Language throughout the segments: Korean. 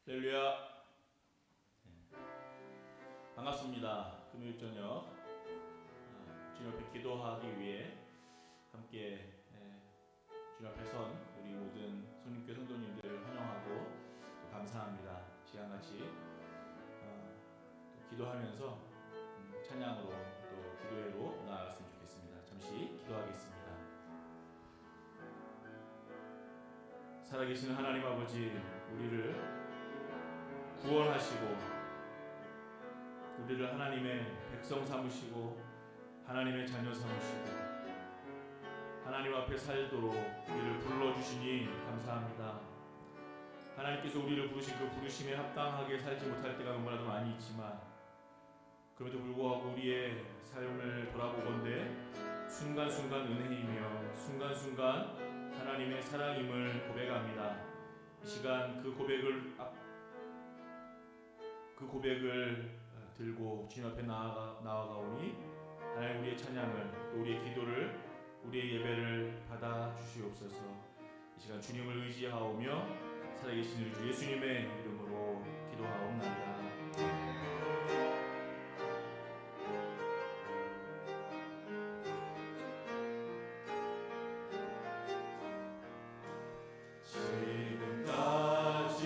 할렐루야. 반갑습니다. 금요일 저녁 주님 앞에 기도하기 위해 함께 주님 앞에 선 우리 모든 성림교회 성도님들을 환영하고 또 감사합니다. 시간같이 또 기도하면서 찬양으로 또 기도회로 나아갔으면 좋겠습니다. 잠시 기도하겠습니다. 살아계신 하나님 아버지, 우리를 구원하시고 우리를 하나님의 백성 삼으시고 하나님의 자녀 삼으시고 하나님 앞에 살도록 우리를 불러주시니 감사합니다. 하나님께서 우리를 부르신 그 부르심에 합당하게 살지 못할 때가 너무나도 많이 있지만 그럼에도 불구하고 우리의 삶을 돌아보건대 순간순간 은혜이며 순간순간 하나님의 사랑임을 고백합니다. 이 시간 그 고백을 들고 주님 앞에 나아가오니 하나님 우리의 찬양을 또 우리의 기도를 우리의 예배를 받아 주시옵소서. 이 시간 주님을 의지하오며 살아계신 우리 주 예수님의 이름으로 기도하옵나이다. 지금까지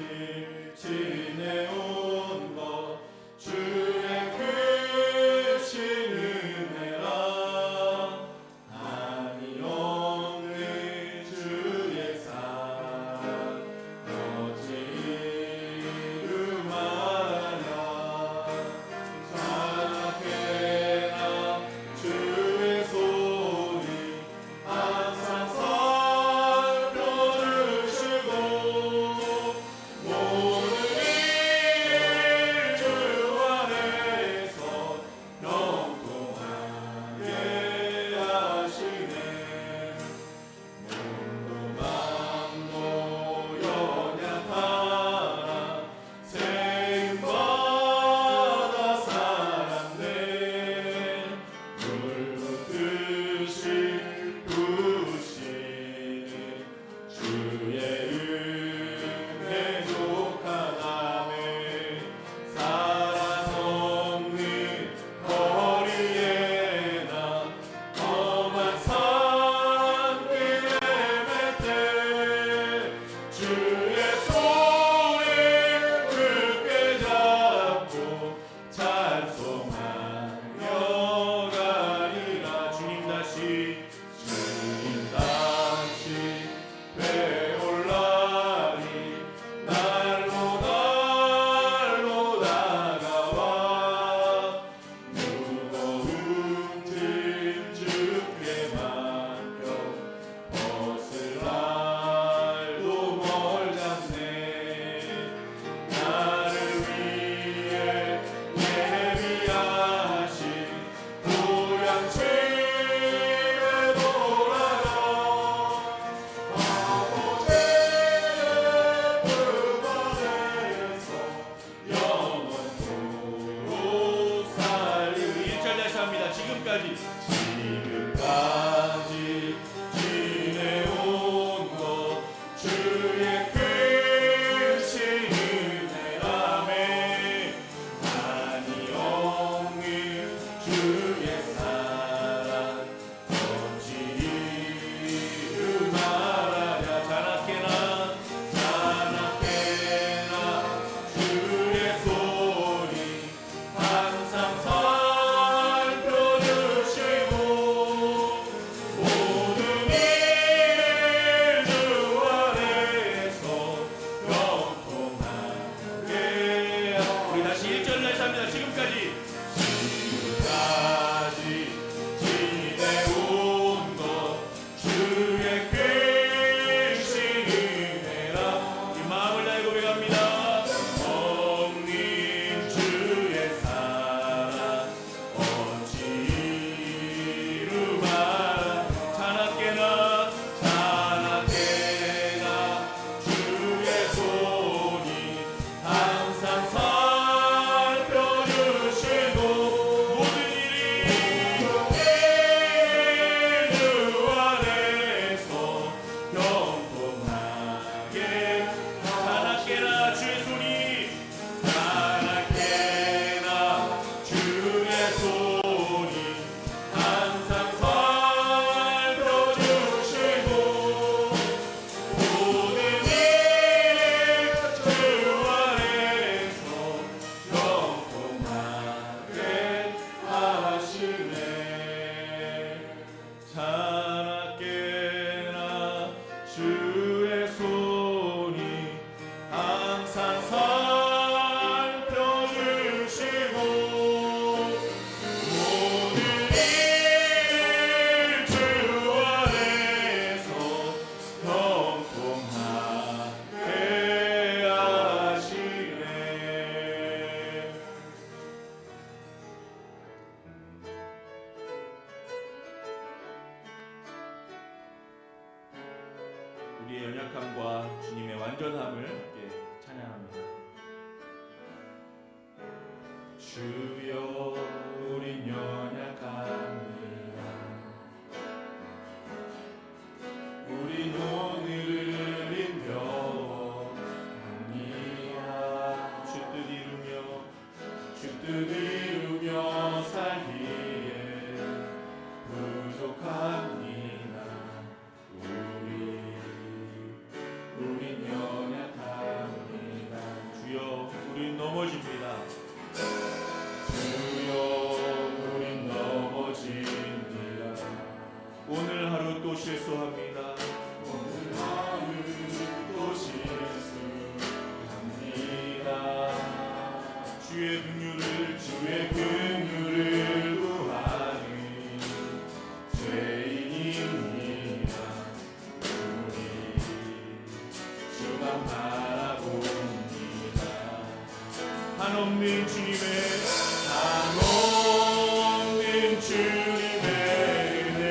지내온 것 주의 크신 은혜라 한이 없는 주의 사랑 어찌 이루마냐 찬양해라 주의 손이 항상 살펴주시고 모든 일 주 안에서 영통하게 하시네. 몸도 맘도 연약하나 세임받아 살았네. 물로 뜻이 부으시는 주의 은혜 족하다네. 사랑 없는 거리에 나 험한 산길에 맺대 주의 손을 굳게 잡고 찬송하며 가리라. 주님 다시 되올라니 날로 다가와 무거운 짐 주께 맡겨 벗을 날도 멀잖네. 나를 위해 예비하신 고향 집에 돌아가 아버지의 품 안에서 영원토록 살리리. 1절 다시 합니다. 지금까지 지내온 것 주의 크신 은혜라며 한이 없는 주의 사랑 어찌 이루마냐. 자나깨나 주의 손이 항상 살펴주시고 모든 일 주 안에서 영통하게. 우리 다시 1절 다시 합니다. 지금까지 지내온 것 주의 크신 은혜라. 이 마음을 다해 고백합니다. 없는 주의 사랑 어찌 이루마냐. 자나깨나 주의 손이 항상 살펴주시고 모든 일이 주 안에서 영통하게. 자나깨나 주 주여 우린 연약합니다. 우린 오늘을 인정합니다. 주 뜻 이루며 살기에 부족합니다. 우린 연약합니다. 주여 우린 넘어집니다. 주여 우린 넘어집니다. 오늘 하루 또 실수합니다. 오늘 하루 또 실수합니다. 주의 긍휼을 구하는 죄인입니다. 우리 주만 바라봅니다. 한없는 주님의 은혜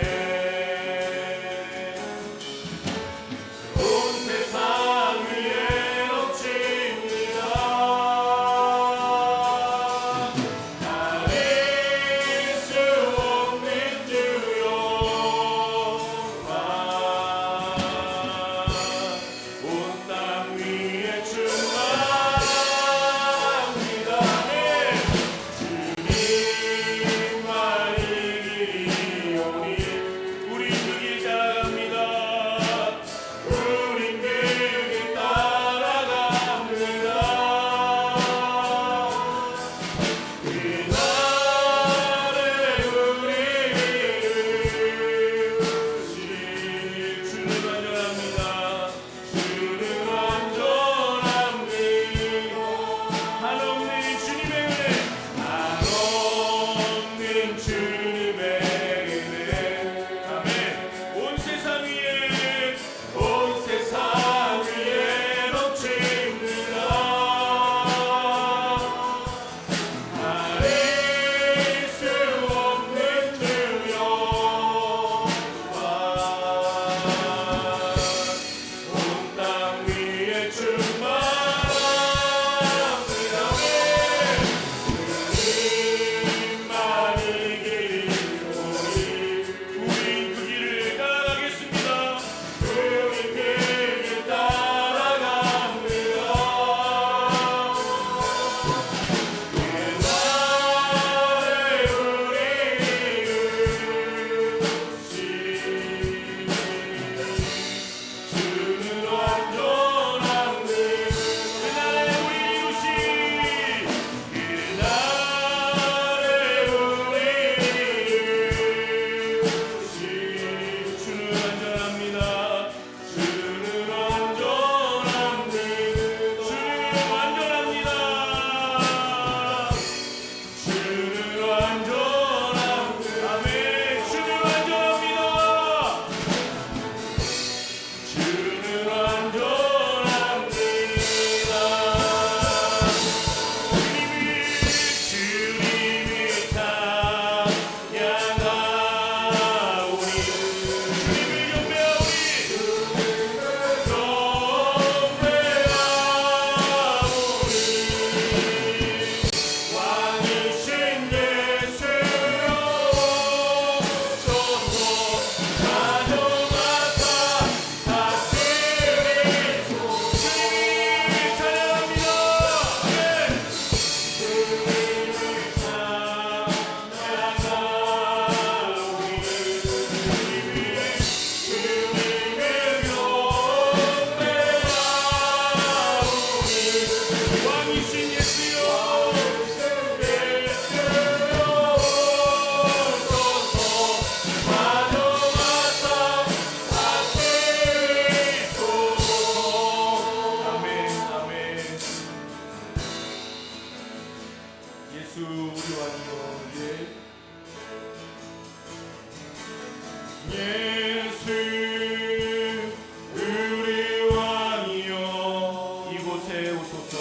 온 세상 위에 넘칩니다. 가릴 수 없는 주여 온 땅 위에 충만합니다. 주님만 이기오니 우리 그 길 따라갑니다. 우린 그 길 따라갑니다. 그날에 우리를 주는 완전합니다. 주는 완전합니다. 한없는 주님의 은혜 한없는 주님의 은혜 아멘. 온 세상 위에 온 세상 위에 넘칩니다. 가릴 수 없는 주여 온 땅 위에 충만합니다. 주님만 이기오니 우리 그 길을 따라가겠습니다. 우린 그 길 따라갑니다. 그날에 주는 완전합니다. 그날에 우리 이루시 그날에 주는 완전합니다. 주는 완전합니다. 주는 완전합니다. 주는 완전합니다. 아멘. 주는 완전합니다. 주는 완전합니다. 주님이 찬양하오니 주님을 경배하오니 왕이신 예수여 오소서 가져가사 다스리소서. 주님을 찬양합니다. 아멘. 주님을 찬양하오니 주님을 경배하오니 왕이신 예수여 아멘. 아멘. 예수 우리 왕이여 예수 우리 왕이여 이곳에 오소서.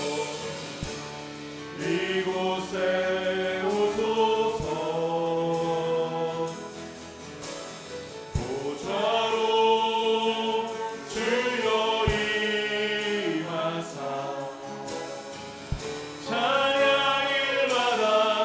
이곳에 오소서. 보좌로 주여 임하사 찬양을 받아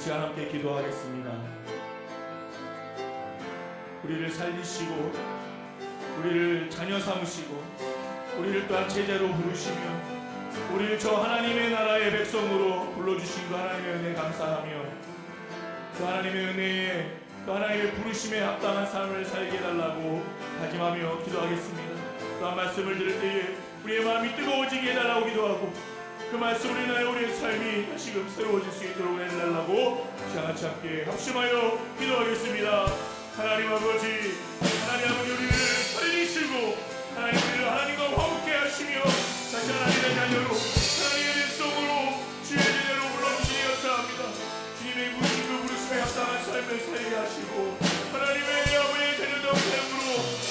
시간 함께 기도하겠습니다. 우리를 살리시고 우리를 자녀 삼으시고 우리를 또한 제자로 부르시며 우리를 저 하나님의 나라의 백성으로 불러주신 그 하나님의 은혜에 감사하며 그 하나님의 은혜에 그 하나님의 부르심에 합당한 삶을 살게 해달라고 다짐하며 기도하겠습니다. 또한 말씀을 들을 때에 우리의 마음이 뜨거워지게 해달라고 기도하고 그 말씀으로 인하여 우리의 삶이 다시금 새로워질 수 있도록 해달라고 시간같이 함께 합심하여 기도하겠습니다. 하나님 아버지, 우리를 살리시고 하나님 우리를 하나님과 화목케 하시며 다시 하나님의 자녀로 하나님의 백성으로 주의 제자로 불러주시니 감사합니다. 주님의 부르심 그 부르심에 합당한 삶을 살게 하시고 하나님의 아버지의 자녀다운 삶으로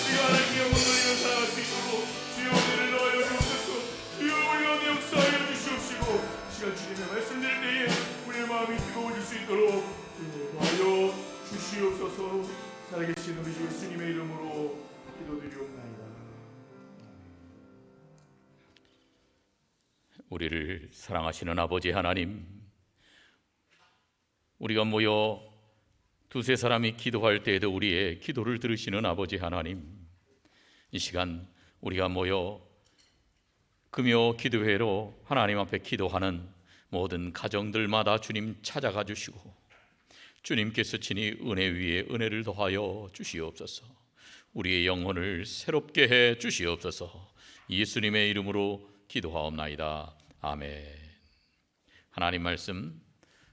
우리가 하나님께 영광 돌리며 살아갈 수 있도록 주여 은혜를 더하여 주옵소서. 주여 우리 가운데 역사하여 주시옵시고 시간 주님의 말씀 들을 때에 우리의 마음이 뜨거워질 수 있도록 도와여 주시옵소서. 살아계신 우리 주 예수님의 이름으로 기도드리옵나이다. 우리를 사랑하시는 아버지 하나님, 우리가 모여 두세 사람이 기도할 때에도 우리의 기도를 들으시는 아버지 하나님, 이 시간 우리가 모여 금요 기도회로 하나님 앞에 기도하는 모든 가정들마다 주님 찾아가 주시고 주님께서 친히 은혜 위에 은혜를 더하여 주시옵소서. 우리의 영혼을 새롭게 해 주시옵소서. 예수님의 이름으로 기도하옵나이다. 아멘. 하나님 말씀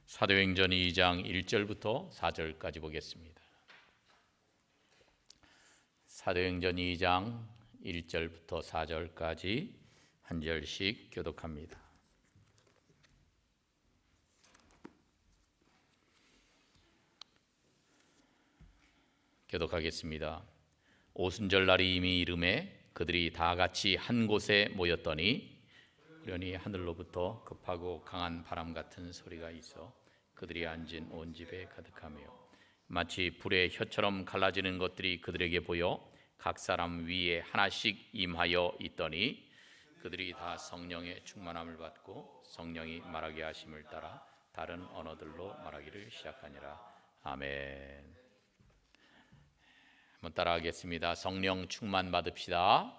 사도행전 2장 1절부터 4절까지 보겠습니다. 사도행전 2장 1절부터 4절까지 한 절씩 교독합니다. 교독하겠습니다. 오순절 날이 이미 이름에 그들이 다 같이 한 곳에 모였더니 우연히 하늘로부터 급하고 강한 바람 같은 소리가 있어 그들이 앉은 온 집에 가득하며 마치 불의 혀처럼 갈라지는 것들이 그들에게 보여 각 사람 위에 하나씩 임하여 있더니 그들이 다 성령의 충만함을 받고 성령이 말하게 하심을 따라 다른 언어들로 말하기를 시작하니라. 아멘. 한번 따라하겠습니다. 성령 충만 받읍시다.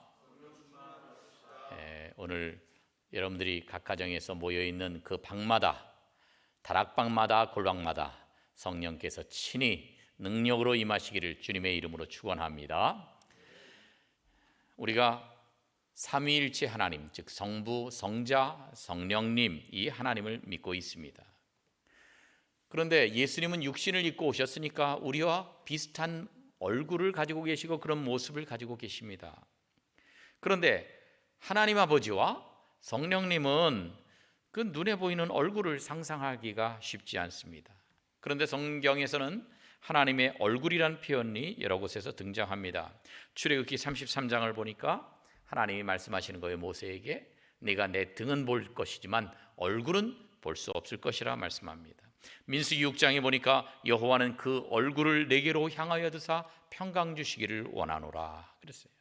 오늘 여러분들이 각 가정에서 모여있는 그 방마다, 다락방마다, 골방마다 성령께서 친히 능력으로 임하시기를 주님의 이름으로 축원합니다. 우리가 삼위일체 하나님, 즉 성부, 성자, 성령님, 이 하나님을 믿고 있습니다. 그런데 예수님은 육신을 입고 오셨으니까 우리와 비슷한 얼굴을 가지고 계시고 그런 모습을 가지고 계십니다. 그런데 하나님 아버지와 성령님은 그 눈에 보이는 얼굴을 상상하기가 쉽지 않습니다. 그런데 성경에서는 하나님의 얼굴이란 표현이 여러 곳에서 등장합니다. 출애굽기 33장을 보니까 하나님이 말씀하시는 거예요. 모세에게 네가 내 등은 볼 것이지만 얼굴은 볼 수 없을 것이라 말씀합니다. 민수기 6장에 보니까 여호와는 그 얼굴을 내게로 향하여 드사 평강 주시기를 원하노라 그랬어요.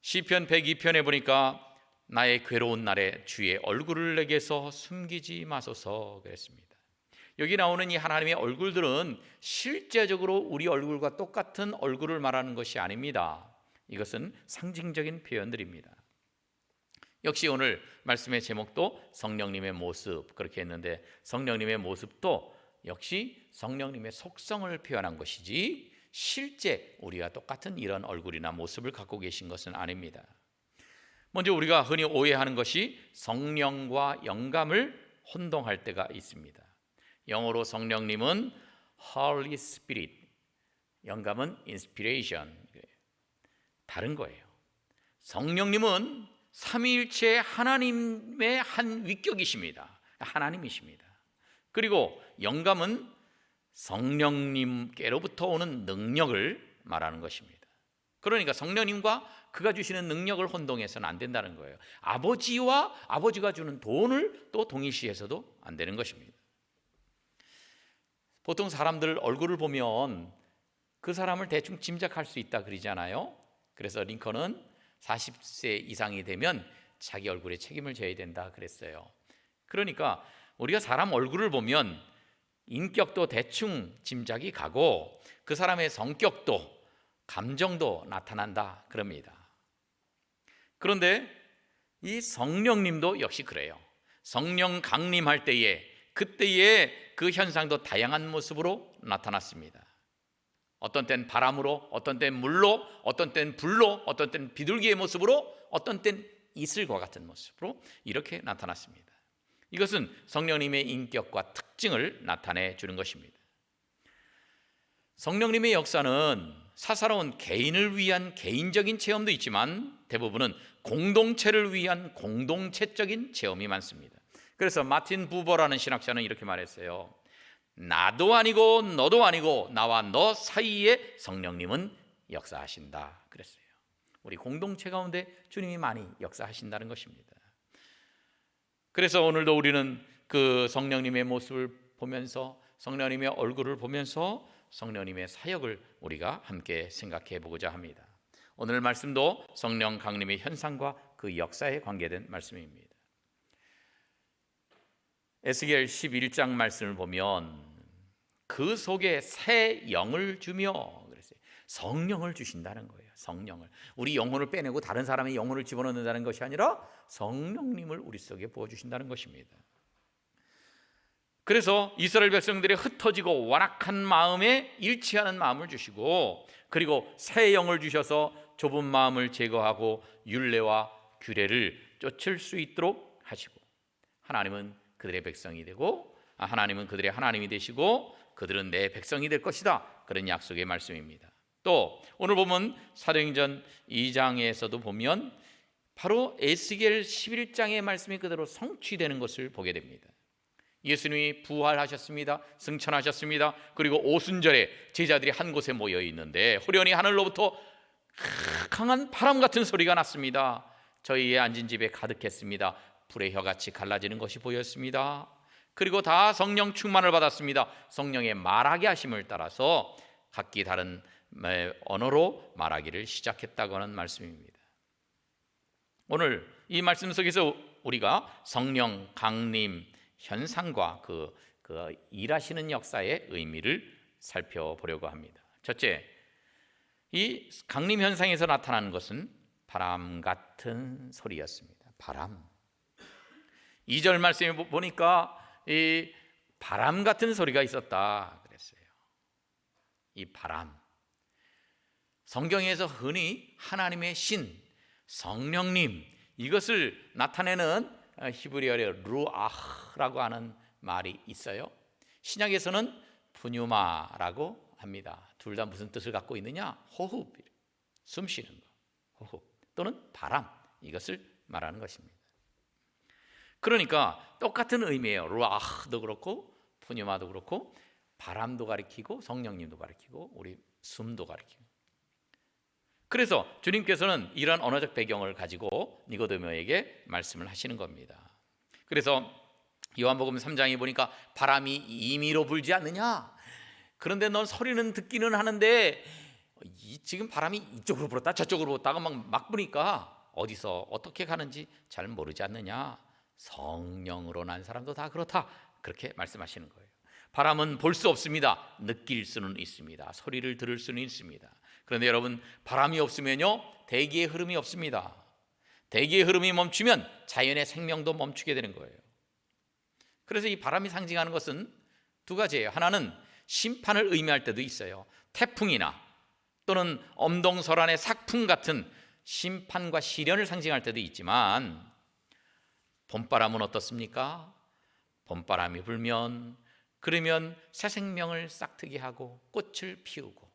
시편 102편에 보니까 나의 괴로운 날에 주의 얼굴을 내게서 숨기지 마소서 그랬습니다. 여기 나오는 이 하나님의 얼굴들은 실제적으로 우리 얼굴과 똑같은 얼굴을 말하는 것이 아닙니다. 이것은 상징적인 표현들입니다. 역시 오늘 말씀의 제목도 성령님의 모습 그렇게 했는데 성령님의 모습도 역시 성령님의 속성을 표현한 것이지 실제 우리와 똑같은 이런 얼굴이나 모습을 갖고 계신 것은 아닙니다. 먼저 우리가 흔히 오해하는 것이 성령과 영감을 혼동할 때가 있습니다. 영어로 성령님은 Holy Spirit, 영감은 Inspiration, 다른 거예요. 성령님은 삼위일체 하나님의 한 위격이십니다. 하나님이십니다. 그리고 영감은 성령님께로부터 오는 능력을 말하는 것입니다. 그러니까 성령님과 그가 주시는 능력을 혼동해서는 안 된다는 거예요. 아버지와 아버지가 주는 돈을 또 동일시해서도 안 되는 것입니다. 보통 사람들 얼굴을 보면 그 사람을 대충 짐작할 수 있다 그러잖아요. 그래서 링컨은 40세 이상이 되면 자기 얼굴에 책임을 져야 된다 그랬어요. 그러니까 우리가 사람 얼굴을 보면 인격도 대충 짐작이 가고 그 사람의 성격도 감정도 나타난다 그럽니다. 그런데 이 성령님도 역시 그래요. 성령 강림할 때에 그때의 그 현상도 다양한 모습으로 나타났습니다. 어떤 땐 바람으로, 어떤 땐 물로, 어떤 땐 불로, 어떤 땐 비둘기의 모습으로, 어떤 땐 이슬과 같은 모습으로 이렇게 나타났습니다. 이것은 성령님의 인격과 특징을 나타내 주는 것입니다. 성령님의 역사는 사사로운 개인을 위한 개인적인 체험도 있지만 대부분은 공동체를 위한 공동체적인 체험이 많습니다. 그래서 마틴 부버라는 신학자는 이렇게 말했어요. 나도 아니고 너도 아니고 나와 너 사이에 성령님은 역사하신다 그랬어요. 우리 공동체 가운데 주님이 많이 역사하신다는 것입니다. 그래서 오늘도 우리는 그 성령님의 모습을 보면서 성령님의 얼굴을 보면서 성령님의 사역을 우리가 함께 생각해 보고자 합니다. 오늘 말씀도 성령 강림의 현상과 그 역사에 관계된 말씀입니다. 에스겔 11장 말씀을 보면 그 속에 새 영을 주며 그랬어요. 성령을 주신다는 거예요. 성령을. 우리 영혼을 빼내고 다른 사람의 영혼을 집어넣는다는 것이 아니라 성령님을 우리 속에 부어주신다는 것입니다. 그래서 이스라엘 백성들의 흩어지고 완악한 마음에 일치하는 마음을 주시고 그리고 새 영을 주셔서 좁은 마음을 제거하고 율례와 규례를 쫓을 수 있도록 하시고 하나님은 그들의 백성이 되고 하나님은 그들의 하나님이 되시고 그들은 내 백성이 될 것이다. 그런 약속의 말씀입니다. 또 오늘 보면 사도행전 2장에서도 보면 바로 에스겔 11장의 말씀이 그대로 성취되는 것을 보게 됩니다. 예수님이 부활하셨습니다. 승천하셨습니다. 그리고 오순절에 제자들이 한 곳에 모여 있는데 호련히 하늘로부터 강한 바람 같은 소리가 났습니다. 저희의 앉은 집에 가득했습니다. 불의 혀같이 갈라지는 것이 보였습니다. 그리고 다 성령 충만을 받았습니다. 성령의 말하게 하심을 따라서 각기 다른 언어로 말하기를 시작했다고 하는 말씀입니다. 오늘 이 말씀 속에서 우리가 성령 강림 현상과 그 일하시는 역사의 의미를 살펴보려고 합니다. 첫째, 이 강림 현상에서 나타나는 것은 바람 같은 소리였습니다. 바람. 2절 말씀에 보니까 이 바람 같은 소리가 있었다 그랬어요. 이 바람. 성경에서 흔히 하나님의 신, 성령님 이것을 나타내는 히브리어의 루아흐라고 하는 말이 있어요. 신약에서는 푸뉴마라고 합니다. 둘 다 무슨 뜻을 갖고 있느냐? 호흡, 숨 쉬는 거, 호흡 또는 바람 이것을 말하는 것입니다. 그러니까 똑같은 의미예요. 루아흐도 그렇고 푸뉴마도 그렇고 바람도 가리키고 성령님도 가리키고 우리 숨도 가리키고. 그래서 주님께서는 이런 언어적 배경을 가지고 니고데모에게 말씀을 하시는 겁니다. 그래서 요한복음 3장에 보니까 바람이 임의로 불지 않느냐? 그런데 넌 소리는 듣기는 하는데 지금 바람이 이쪽으로 불었다 저쪽으로 불었다가 막 부니까 어디서 어떻게 가는지 잘 모르지 않느냐? 성령으로 난 사람도 다 그렇다. 그렇게 말씀하시는 거예요. 바람은 볼 수 없습니다. 느낄 수는 있습니다. 소리를 들을 수는 있습니다. 그런데 여러분 바람이 없으면요 대기의 흐름이 없습니다. 대기의 흐름이 멈추면 자연의 생명도 멈추게 되는 거예요. 그래서 이 바람이 상징하는 것은 두 가지예요. 하나는 심판을 의미할 때도 있어요. 태풍이나 또는 엄동설안의 삭풍 같은 심판과 시련을 상징할 때도 있지만 봄바람은 어떻습니까? 봄바람이 불면 그러면 새 생명을 싹트게 하고 꽃을 피우고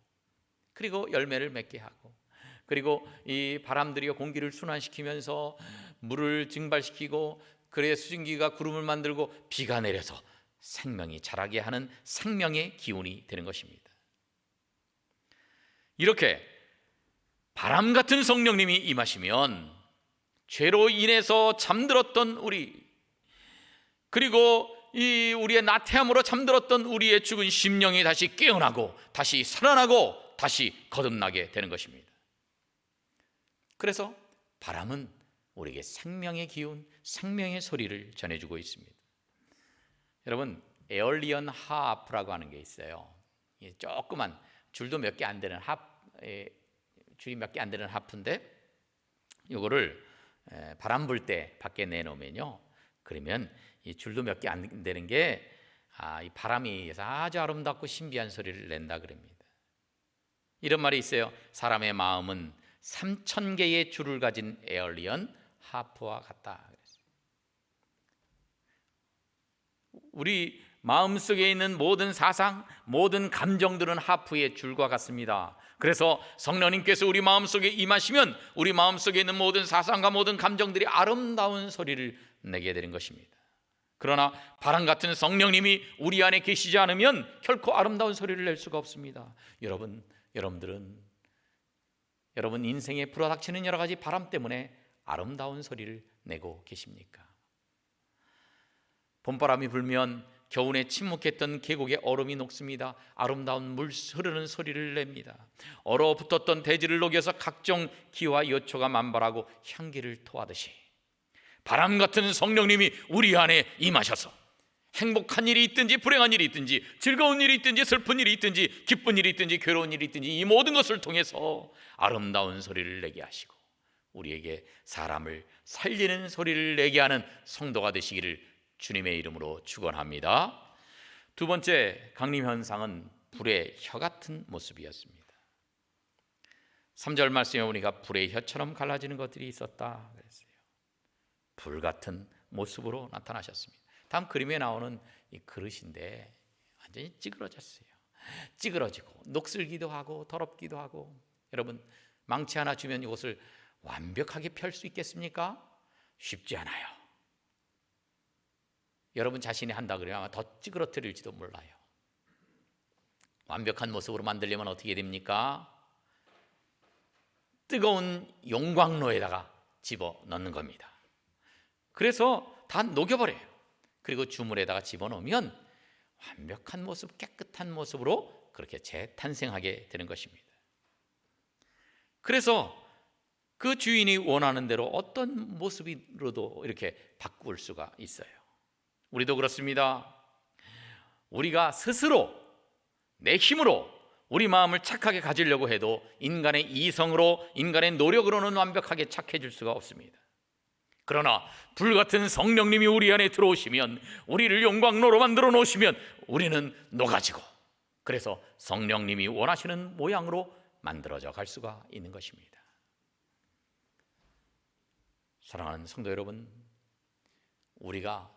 그리고 열매를 맺게 하고 그리고 이 바람들이 공기를 순환시키면서 물을 증발시키고 그래야 수증기가 구름을 만들고 비가 내려서 생명이 자라게 하는 생명의 기운이 되는 것입니다. 이렇게 바람 같은 성령님이 임하시면 죄로 인해서 잠들었던 우리 그리고 이 우리의 나태함으로 잠들었던 우리의 죽은 심령이 다시 깨어나고 다시 살아나고 다시 거듭나게 되는 것입니다. 그래서 바람은 우리에게 생명의 기운, 생명의 소리를 전해주고 있습니다. 여러분, 에얼리언 하프라고 하는 게 있어요. 조그만 줄도 몇 개 안 되는 줄이 몇 개 안 되는 하프인데, 이거를 바람 불 때 밖에 내놓으면요, 그러면 이 줄도 몇 개 안 되는 게 이 바람이 아주 아름답고 신비한 소리를 낸다 그럽니다. 이런 말이 있어요. 사람의 마음은 3,000개의 줄을 가진 에얼리언 하프와 같다. 우리 마음속에 있는 모든 사상, 모든 감정들은 하프의 줄과 같습니다. 그래서 성령님께서 우리 마음속에 임하시면 우리 마음속에 있는 모든 사상과 모든 감정들이 아름다운 소리를 내게 되는 것입니다. 그러나 바람 같은 성령님이 우리 안에 계시지 않으면 결코 아름다운 소리를 낼 수가 없습니다. 여러분들은 여러분 인생에 불어닥치는 여러 가지 바람 때문에 아름다운 소리를 내고 계십니까? 봄바람이 불면 겨우내 침묵했던 계곡의 얼음이 녹습니다. 아름다운 물 흐르는 소리를 냅니다. 얼어붙었던 대지를 녹여서 각종 기와 요초가 만발하고 향기를 토하듯이 바람 같은 성령님이 우리 안에 임하셔서 행복한 일이 있든지 불행한 일이 있든지 즐거운 일이 있든지 슬픈 일이 있든지 기쁜 일이 있든지 괴로운 일이 있든지 이 모든 것을 통해서 아름다운 소리를 내게 하시고 우리에게 사람을 살리는 소리를 내게 하는 성도가 되시기를 주님의 이름으로 축원합니다. 두 번째 강림 현상은 불의 혀 같은 모습이었습니다. 3절 말씀에 보니까 불의 혀처럼 갈라지는 것들이 있었다 그랬어요. 불 같은 모습으로 나타나셨습니다. 다음 그림에 나오는 이 그릇인데 완전히 찌그러졌어요. 찌그러지고 녹슬기도 하고 더럽기도 하고, 여러분 망치 하나 주면 이것을 완벽하게 펼 수 있겠습니까? 쉽지 않아요. 여러분 자신이 한다 그러면 아마 더 찌그러뜨릴지도 몰라요. 완벽한 모습으로 만들려면 어떻게 됩니까? 뜨거운 용광로에다가 집어넣는 겁니다. 그래서 다 녹여버려요. 그리고 주물에다가 집어넣으면 완벽한 모습, 깨끗한 모습으로 그렇게 재탄생하게 되는 것입니다. 그래서 그 주인이 원하는 대로 어떤 모습으로도 이렇게 바꿀 수가 있어요. 우리도 그렇습니다. 우리가 스스로 내 힘으로 우리 마음을 착하게 가지려고 해도 인간의 이성으로, 인간의 노력으로는 완벽하게 착해질 수가 없습니다. 그러나 불같은 성령님이 우리 안에 들어오시면, 우리를 용광로로 만들어 놓으시면 우리는 녹아지고, 그래서 성령님이 원하시는 모양으로 만들어져 갈 수가 있는 것입니다. 사랑하는 성도 여러분, 우리가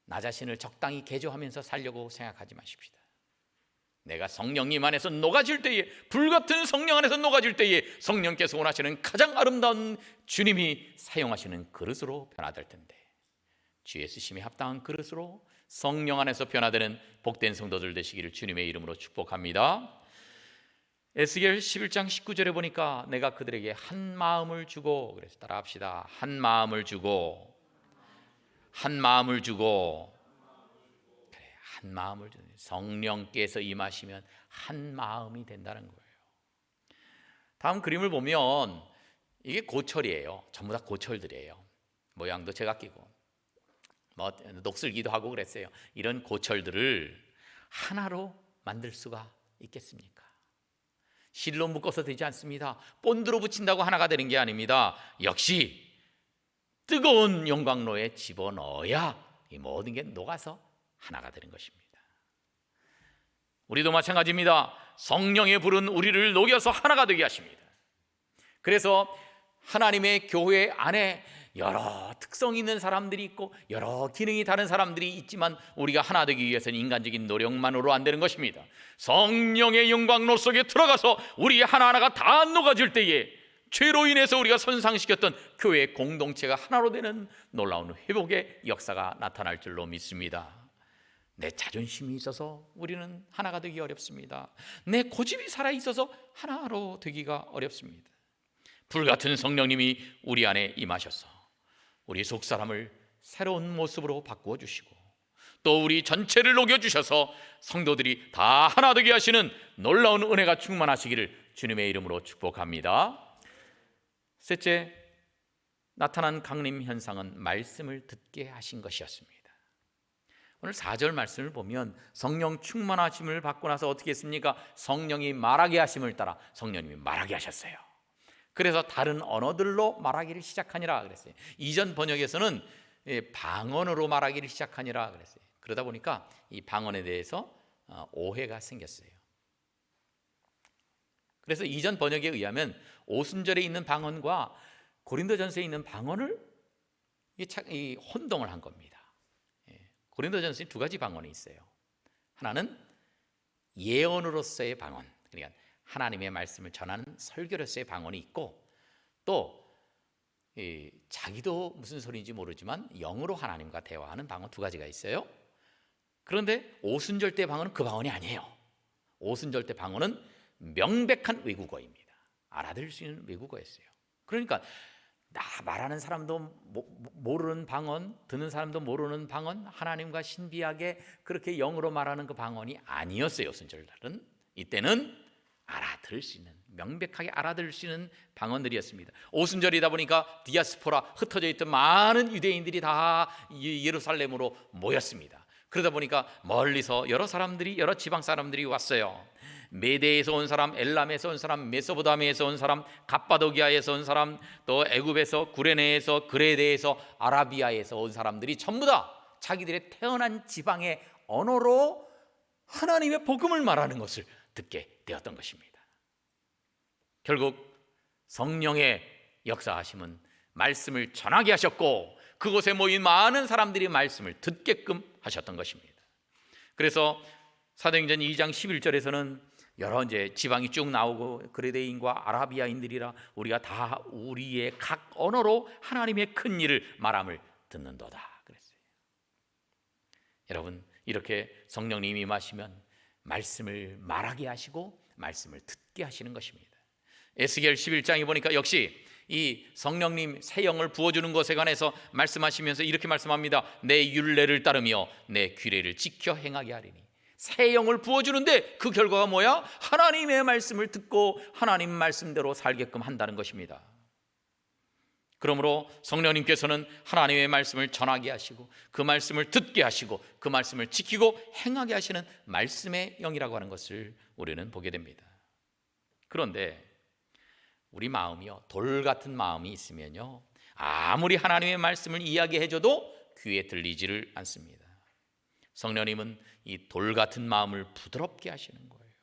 나 자신을 적당히 개조하면서 살려고 생각하지 마십시다. 내가 성령님 안에서 녹아질 때에, 불같은 성령 안에서 녹아질 때에 성령께서 원하시는 가장 아름다운 주님이 사용하시는 그릇으로 변화될 텐데, 주의 쓰심에 합당한 그릇으로 성령 안에서 변화되는 복된 성도들 되시기를 주님의 이름으로 축복합니다. 에스겔 11장 19절에 보니까 내가 그들에게 한 마음을 주고, 그래서 따라합시다. 한 마음을 주고, 한 마음을 주고, 그래, 한 마음을 주는, 성령께서 임하시면 한 마음이 된다는 거예요. 다음 그림을 보면 이게 고철이에요. 전부 다 고철들이에요. 모양도 제각기고 녹슬기도 하고 그랬어요. 이런 고철들을 하나로 만들 수가 있겠습니까? 실로 묶어서 되지 않습니다. 본드로 붙인다고 하나가 되는 게 아닙니다. 역시 뜨거운 용광로에 집어넣어야 이 모든 게 녹아서 하나가 되는 것입니다. 우리도 마찬가지입니다. 성령의 불은 우리를 녹여서 하나가 되게 하십니다. 그래서 하나님의 교회 안에 여러 특성이 있는 사람들이 있고 여러 기능이 다른 사람들이 있지만 우리가 하나 되기 위해서는 인간적인 노력만으로 안 되는 것입니다. 성령의 영광로 속에 들어가서 우리 하나하나가 다 녹아질 때에 죄로 인해서 우리가 손상시켰던 교회 공동체가 하나로 되는 놀라운 회복의 역사가 나타날 줄로 믿습니다. 내 자존심이 있어서 우리는 하나가 되기 어렵습니다. 내 고집이 살아있어서 하나로 되기가 어렵습니다. 불같은 성령님이 우리 안에 임하셔서 우리 속사람을 새로운 모습으로 바꾸어 주시고 또 우리 전체를 녹여주셔서 성도들이 다 하나 되게 하시는 놀라운 은혜가 충만하시기를 주님의 이름으로 축복합니다. 셋째, 나타난 강림 현상은 말씀을 듣게 하신 것이었습니다. 오늘 4절 말씀을 보면 성령 충만하심을 받고 나서 어떻게 했습니까? 성령이 말하게 하심을 따라 성령님이 말하게 하셨어요. 그래서 다른 언어들로 말하기를 시작하니라 그랬어요. 이전 번역에서는 방언으로 말하기를 시작하니라 그랬어요. 그러다 보니까 이 방언에 대해서 오해가 생겼어요. 그래서 이전 번역에 의하면 오순절에 있는 방언과 고린도전서에 있는 방언을 혼동을 한 겁니다. 고린도전서에 두 가지 방언이 있어요. 하나는 예언으로서의 방언, 그러니까 하나님의 말씀을 전하는 설교로서의 방언이 있고, 또 자기도 무슨 소리인지 모르지만 영으로 하나님과 대화하는 방언 두 가지가 있어요. 그런데 오순절 때 방언은 그 방언이 아니에요. 오순절 때 방언은 명백한 외국어입니다. 알아들을 수 있는 외국어였어요. 그러니까 나 말하는 사람도 모르는 방언, 듣는 사람도 모르는 방언, 하나님과 신비하게 그렇게 영으로 말하는 그 방언이 아니었어요. 오순절날은 이때는 알아들을 수 있는, 명백하게 알아들을 수 있는 방언들이었습니다. 오순절이다 보니까 디아스포라, 흩어져 있던 많은 유대인들이 다 예루살렘으로 모였습니다. 그러다 보니까 멀리서 여러 사람들이, 여러 지방 사람들이 왔어요. 메대에서 온 사람, 엘람에서 온 사람, 메소포타미아에서 온 사람, 갑바도기아에서 온 사람, 또 애굽에서, 구레네에서, 그레데에서, 아라비아에서 온 사람들이 전부 다 자기들의 태어난 지방의 언어로 하나님의 복음을 말하는 것을 듣게 되었던 것입니다. 결국 성령의 역사하심은 말씀을 전하게 하셨고, 그곳에 모인 많은 사람들이 말씀을 듣게끔 하셨던 것입니다. 그래서 사도행전 2장 11절에서는 여러 이제 지방이 쭉 나오고, 그레데인과 아라비아인들이라 우리가 다 우리의 각 언어로 하나님의 큰 일을 말함을 듣는도다 그랬어요. 여러분, 이렇게 성령님이 임하시면 말씀을 말하게 하시고 말씀을 듣게 하시는 것입니다. 에스겔 11장에 보니까 역시 이 성령님 새 영을 부어주는 것에 관해서 말씀하시면서 이렇게 말씀합니다. 내 율례를 따르며 내 규례를 지켜 행하게 하리니. 새 영을 부어주는데 그 결과가 뭐야? 하나님의 말씀을 듣고 하나님 말씀대로 살게끔 한다는 것입니다. 그러므로 성령님께서는 하나님의 말씀을 전하게 하시고, 그 말씀을 듣게 하시고, 그 말씀을 지키고 행하게 하시는 말씀의 영이라고 하는 것을 우리는 보게 됩니다. 그런데 우리 마음이요, 돌 같은 마음이 있으면요, 아무리 하나님의 말씀을 이야기해줘도 귀에 들리지를 않습니다. 성령님은 이 돌 같은 마음을 부드럽게 하시는 거예요.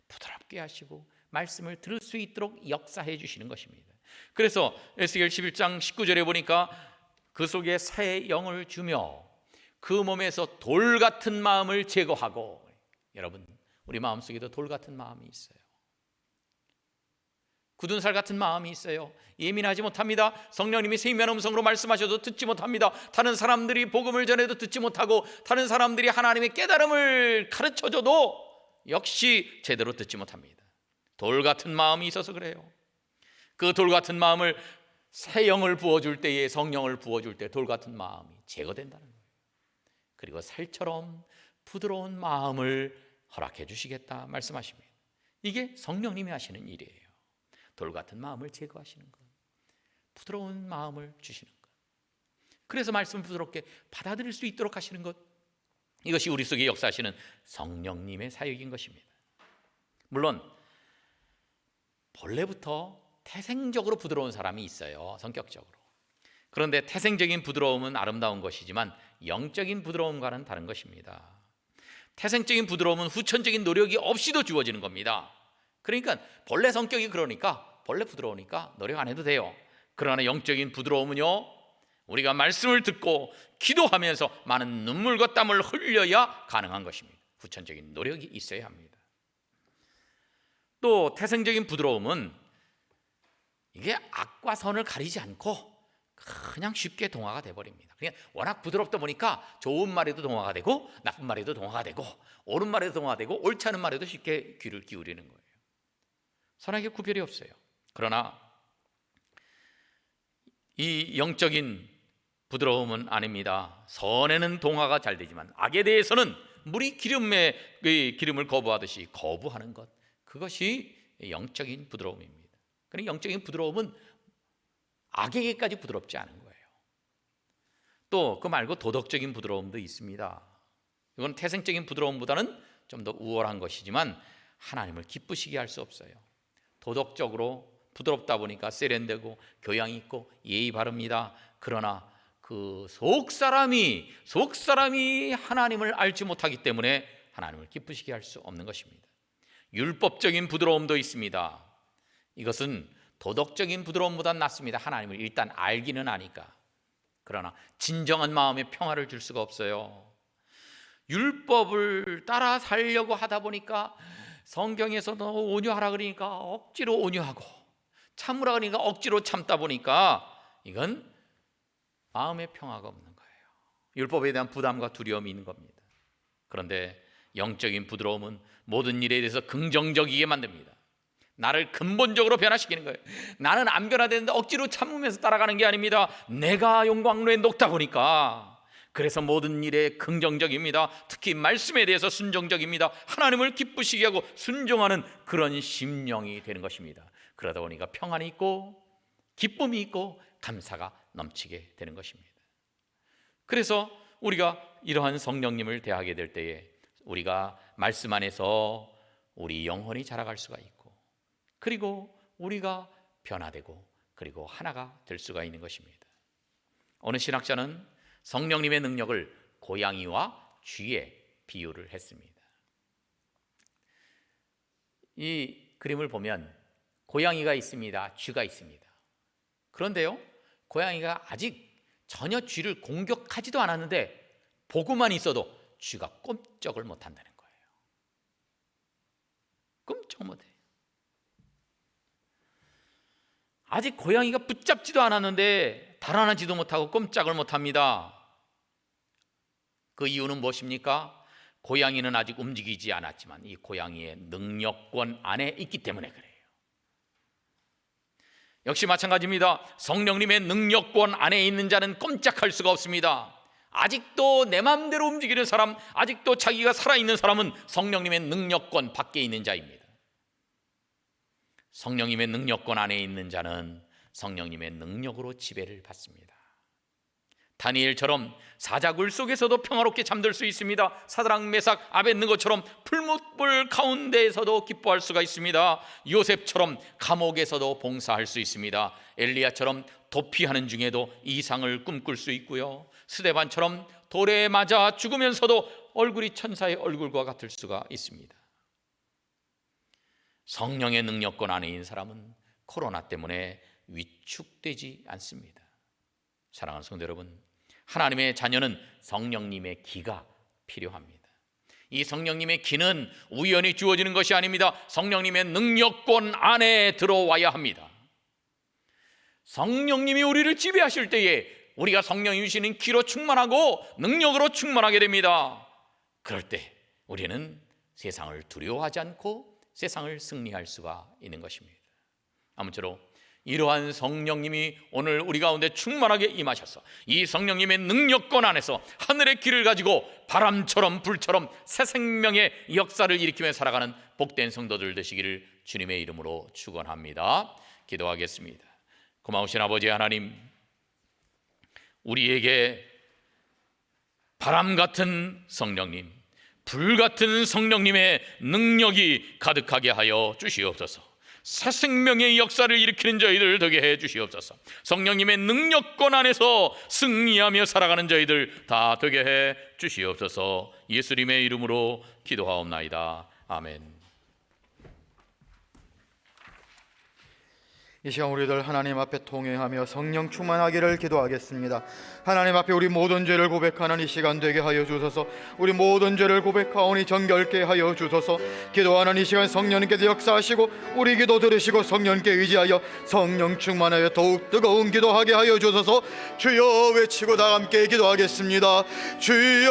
부드럽게 하시고 말씀을 들을 수 있도록 역사해 주시는 것입니다. 그래서 에스겔 11장 19절에 보니까 그 속에 새 영을 주며 그 몸에서 돌 같은 마음을 제거하고. 여러분, 우리 마음속에도 돌 같은 마음이 있어요. 굳은 살 같은 마음이 있어요. 예민하지 못합니다. 성령님이 세미한 음성으로 말씀하셔도 듣지 못합니다. 다른 사람들이 복음을 전해도 듣지 못하고, 다른 사람들이 하나님의 깨달음을 가르쳐줘도 역시 제대로 듣지 못합니다. 돌 같은 마음이 있어서 그래요. 그 돌 같은 마음을, 새 영을 부어줄 때에, 성령을 부어줄 때 돌 같은 마음이 제거된다는 거예요. 그리고 살처럼 부드러운 마음을 허락해 주시겠다 말씀하십니다. 이게 성령님이 하시는 일이에요. 돌 같은 마음을 제거하시는 것, 부드러운 마음을 주시는 것, 그래서 말씀을 부드럽게 받아들일 수 있도록 하시는 것, 이것이 우리 속에 역사하시는 성령님의 사역인 것입니다. 물론 본래부터 태생적으로 부드러운 사람이 있어요, 성격적으로. 그런데 태생적인 부드러움은 아름다운 것이지만 영적인 부드러움과는 다른 것입니다. 태생적인 부드러움은 후천적인 노력이 없이도 주어지는 겁니다. 그러니까 본래 성격이 그러니까, 본래 부드러우니까 노력 안 해도 돼요. 그러나 영적인 부드러움은요, 우리가 말씀을 듣고 기도하면서 많은 눈물과 땀을 흘려야 가능한 것입니다. 후천적인 노력이 있어야 합니다. 또 태생적인 부드러움은 이게 악과 선을 가리지 않고 그냥 쉽게 동화가 돼버립니다. 그냥 워낙 부드럽다 보니까 좋은 말에도 동화가 되고, 나쁜 말에도 동화가 되고, 옳은 말에도 동화가 되고, 옳지 않은 말에도 쉽게 귀를 기울이는 거예요. 선악의 구별이 없어요. 그러나 이 영적인 부드러움은 아닙니다. 선에는 동화가 잘 되지만 악에 대해서는 물이 기름을 거부하듯이 거부하는 것, 그것이 영적인 부드러움입니다. 그러나 영적인 부드러움은 악에게까지 부드럽지 않은 거예요. 또 그 말고 도덕적인 부드러움도 있습니다. 이건 태생적인 부드러움보다는 좀 더 우월한 것이지만 하나님을 기쁘시게 할 수 없어요. 도덕적으로 부드럽다 보니까 세련되고 교양 있고 예의 바릅니다. 그러나 그 속사람이 하나님을 알지 못하기 때문에 하나님을 기쁘시게 할 수 없는 것입니다. 율법적인 부드러움도 있습니다. 이것은 도덕적인 부드러움보다는 낫습니다. 하나님을 일단 알기는 아니까. 그러나 진정한 마음의 평화를 줄 수가 없어요. 율법을 따라 살려고 하다 보니까 성경에서도 온유하라 그러니까 억지로 온유하고 참으라 그러니까 억지로 참다 보니까 이건 마음의 평화가 없는 거예요. 율법에 대한 부담과 두려움이 있는 겁니다. 그런데 영적인 부드러움은 모든 일에 대해서 긍정적이게 만듭니다. 나를 근본적으로 변화시키는 거예요. 나는 안 변화되는데 억지로 참으면서 따라가는 게 아닙니다. 내가 용광로에 녹다 보니까 그래서 모든 일에 긍정적입니다. 특히 말씀에 대해서 순종적입니다. 하나님을 기쁘시게 하고 순종하는 그런 심령이 되는 것입니다. 그러다 보니까 평안이 있고 기쁨이 있고 감사가 넘치게 되는 것입니다. 그래서 우리가 이러한 성령님을 대하게 될 때에 우리가 말씀 안에서 우리 영혼이 자라갈 수가 있고 그리고 우리가 변화되고 그리고 하나가 될 수가 있는 것입니다. 어느 신학자는 성령님의 능력을 고양이와 쥐에 비유를 했습니다. 이 그림을 보면 고양이가 있습니다. 쥐가 있습니다. 그런데요, 고양이가 아직 전혀 쥐를 공격하지도 않았는데 보고만 있어도 쥐가 꼼짝을 못한다는 거예요. 꼼짝 못해요. 아직 고양이가 붙잡지도 않았는데 달아나지도 못하고 꼼짝을 못합니다. 그 이유는 무엇입니까? 고양이는 아직 움직이지 않았지만 이 고양이의 능력권 안에 있기 때문에 그래요. 역시 마찬가지입니다. 성령님의 능력권 안에 있는 자는 꼼짝할 수가 없습니다. 아직도 내 마음대로 움직이는 사람, 아직도 자기가 살아있는 사람은 성령님의 능력권 밖에 있는 자입니다. 성령님의 능력권 안에 있는 자는 성령님의 능력으로 지배를 받습니다. 다니엘처럼 사자굴 속에서도 평화롭게 잠들 수 있습니다. 사드락 메삭 아벳느고처럼 풀무불 가운데에서도 기뻐할 수가 있습니다. 요셉처럼 감옥에서도 봉사할 수 있습니다. 엘리야처럼 도피하는 중에도 이상을 꿈꿀 수 있고요. 스데반처럼 돌에 맞아 죽으면서도 얼굴이 천사의 얼굴과 같을 수가 있습니다. 성령의 능력권 안에 있는 사람은 코로나 때문에 위축되지 않습니다. 사랑하는 성도 여러분, 하나님의 자녀는 성령님의 기가 필요합니다. 이 성령님의 기는 우연히 주어지는 것이 아닙니다. 성령님의 능력권 안에 들어와야 합니다. 성령님이 우리를 지배하실 때에 우리가 성령이 주시는 기로 충만하고 능력으로 충만하게 됩니다. 그럴 때 우리는 세상을 두려워하지 않고 세상을 승리할 수가 있는 것입니다. 아무쪼록 이러한 성령님이 오늘 우리 가운데 충만하게 임하셔서 이 성령님의 능력권 안에서 하늘의 길을 가지고 바람처럼 불처럼 새 생명의 역사를 일으키며 살아가는 복된 성도들 되시기를 주님의 이름으로 축원합니다. 기도하겠습니다. 고마우신 아버지 하나님, 우리에게 바람 같은 성령님, 불 같은 성령님의 능력이 가득하게 하여 주시옵소서. 새 생명의 역사를 일으키는 저희들 되게 해 주시옵소서. 성령님의 능력권 안에서 승리하며 살아가는 저희들 다 되게 해 주시옵소서. 예수님의 이름으로 기도하옵나이다. 아멘. 이 시간 우리들 하나님 앞에 통회하며 성령 충만하기를 기도하겠습니다. 하나님 앞에 우리 모든 죄를 고백하는 이 시간 되게 하여 주소서. 우리 모든 죄를 고백하오니 정결케 하여 주소서. 기도하는 이 시간 성령님께서 역사하시고 우리 기도 들으시고 성령께 의지하여 성령 충만하여 더욱 뜨거운 기도하게 하여 주소서. 주여 외치고 다 함께 기도하겠습니다. 주여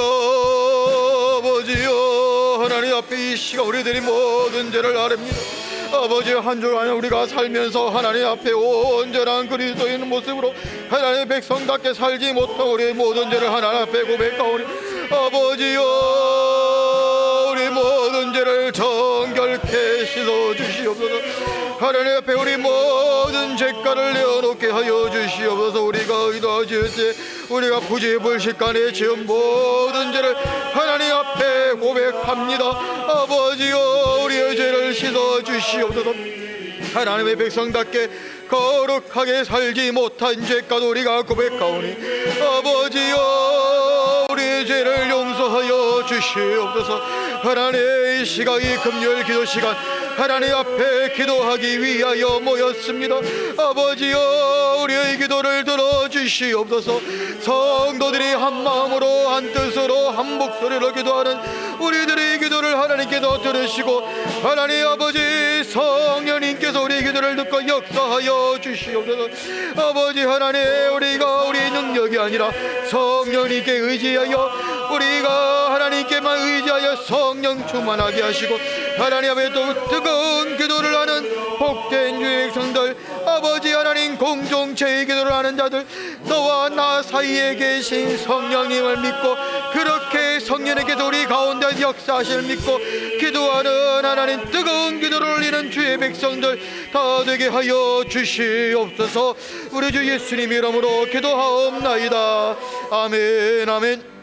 아버지여, 하나님 앞에 이 시간 우리들이 모든 죄를 아릅니다. 아버지, 한 주 안에 우리가 살면서 하나님 앞에 온전한 그리스도인 모습으로 하나님의 백성답게 살지 못하고 우리의 모든 죄를 하나님 앞에 고백하오니 아버지여, 우리 모든 죄를 정결케 씻어주시옵소서. 하나님 앞에 우리 모든 죄가를 내어놓게 하여 주시옵소서. 우리가 의도하지 우리가 부지불식간에 지은 모든 죄를 하나님 앞에 고백합니다. 아버지여, 우리의 죄를 씻어 주시옵소서. 하나님의 백성답게 거룩하게 살지 못한 죄까지 우리가 고백하오니 아버지여, 우리의 죄를 용서하여 주시옵소서. 하나님, 이 시간, 이 금요일 기도 시간 하나님 앞에 기도하기 위하여 모였습니다. 아버지여, 우리의 기도를 들어주시옵소서. 성도들이 한 마음으로 한 뜻으로 한 목소리로 기도하는 우리들의 기도를 하나님께서 들으시고 하나님 아버지, 성령님께서 우리의 기도를 듣고 역사하여 주시옵소서. 아버지 하나님, 우리가 우리의 능력이 아니라 성령님께 의지하여 우리가 하나님께만 의지하여 성령 충만하게 하시고 하나님 앞에 또 뜨거운 기도를 하는 복된 주의 백성들, 아버지 하나님 공동체의 기도를 하는 자들, 너와 나 사이에 계신 성령님을 믿고 그렇게 성령님께서 우리 가운데 역사하실 믿고 기도하는 하나님 뜨거운 기도를 올리는 주의 백성들 다 되게 하여 주시옵소서. 우리 주 예수님 이름으로 기도하옵나이다. 아멘, 아멘.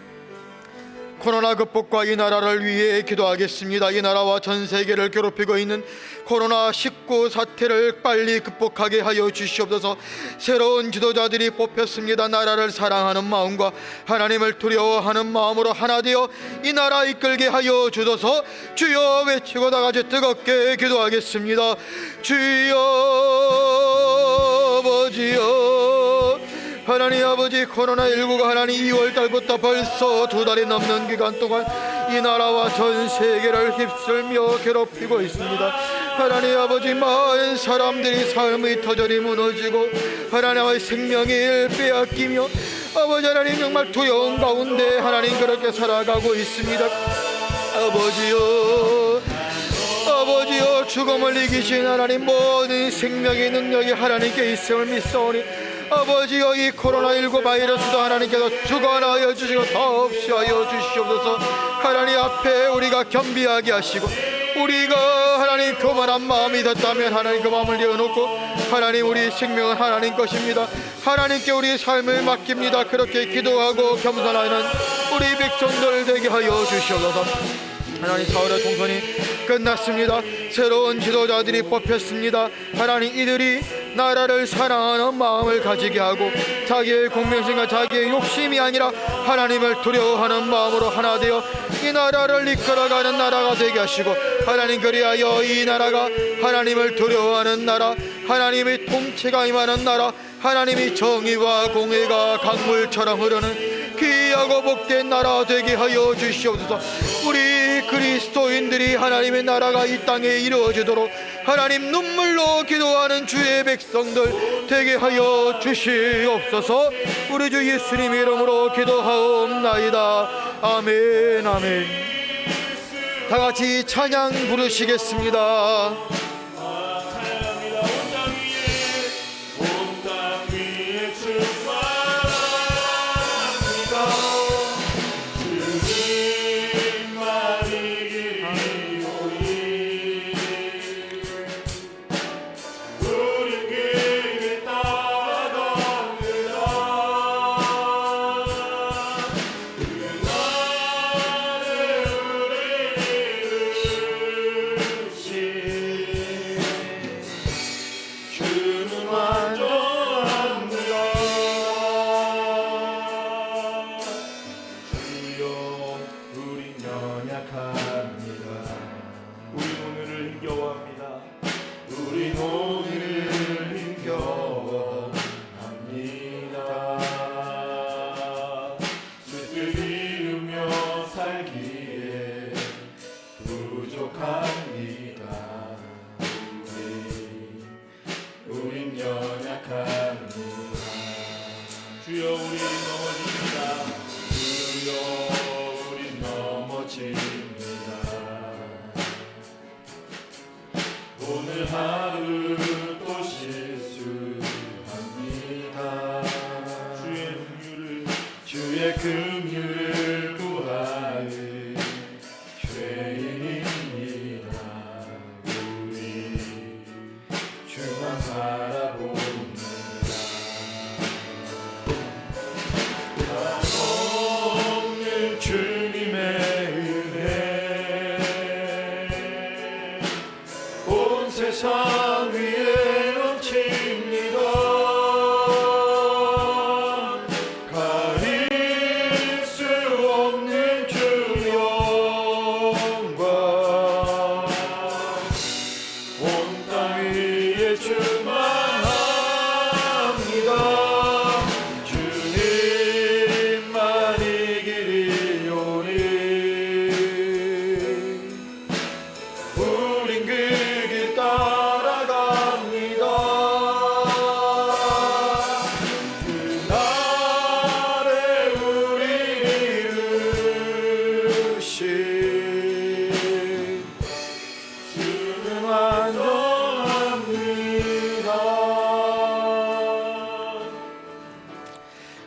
코로나 극복과 이 나라를 위해 기도하겠습니다. 이 나라와 전 세계를 괴롭히고 있는 코로나19 사태를 빨리 극복하게 하여 주시옵소서. 새로운 지도자들이 뽑혔습니다. 나라를 사랑하는 마음과 하나님을 두려워하는 마음으로 하나 되어 이 나라 이끌게 하여 주소서. 주여 외치고 다같이 뜨겁게 기도하겠습니다. 주여, 아버지여, 하나님 아버지, 코로나19가 하나님 2월달부터 벌써 2달이 넘는 기간 동안 이 나라와 전 세계를 휩쓸며 괴롭히고 있습니다. 하나님 아버지, 많은 사람들이 삶의 터전이 무너지고 하나님의 생명을 빼앗기며 아버지 하나님 정말 두려움 가운데 하나님 그렇게 살아가고 있습니다. 아버지여, 아버지여, 죽음을 이기신 하나님, 모든 생명의 능력이 하나님께 있음을 믿사오니 아버지여, 이 코로나19 바이러스도 하나님께서 주관하여 주시고 더없이 하여 주시옵소서. 하나님 앞에 우리가 겸비하게 하시고 우리가 하나님 그만한 마음이 됐다면 하나님 그 마음을 내어놓고 하나님, 우리 생명은 하나님 것입니다. 하나님께 우리 삶을 맡깁니다. 그렇게 기도하고 겸손하는 우리 백성들 되게 하여 주시옵소서. 하나님, 4월의 총선이 끝났습니다. 새로운 지도자들이 뽑혔습니다. 하나님, 이들이 나라를 사랑하는 마음을 가지게 하고 자기의 공명심과 자기의 욕심이 아니라 하나님을 두려워하는 마음으로 하나 되어 이 나라를 이끌어가는 나라가 되게 하시고 하나님, 그리하여 이 나라가 하나님을 두려워하는 나라, 하나님의 통치가 임하는 나라, 하나님의 정의와 공의가 강물처럼 흐르는 귀하고 복된 나라 되게 하여 주시옵소서. 우리 그리스도인들이 하나님의 나라가 이 땅에 이루어지도록 하나님 눈물로 기도하는 주의 백성들 되게 하여 주시옵소서. 우리 주 예수님 이름으로 기도하옵나이다. 아멘, 아멘. 다 같이 찬양 부르시겠습니다. 오늘 하루 또 실수합니다. 주의 긍휼을 구할 죄인입니다. 우리 주만 바라봅니다.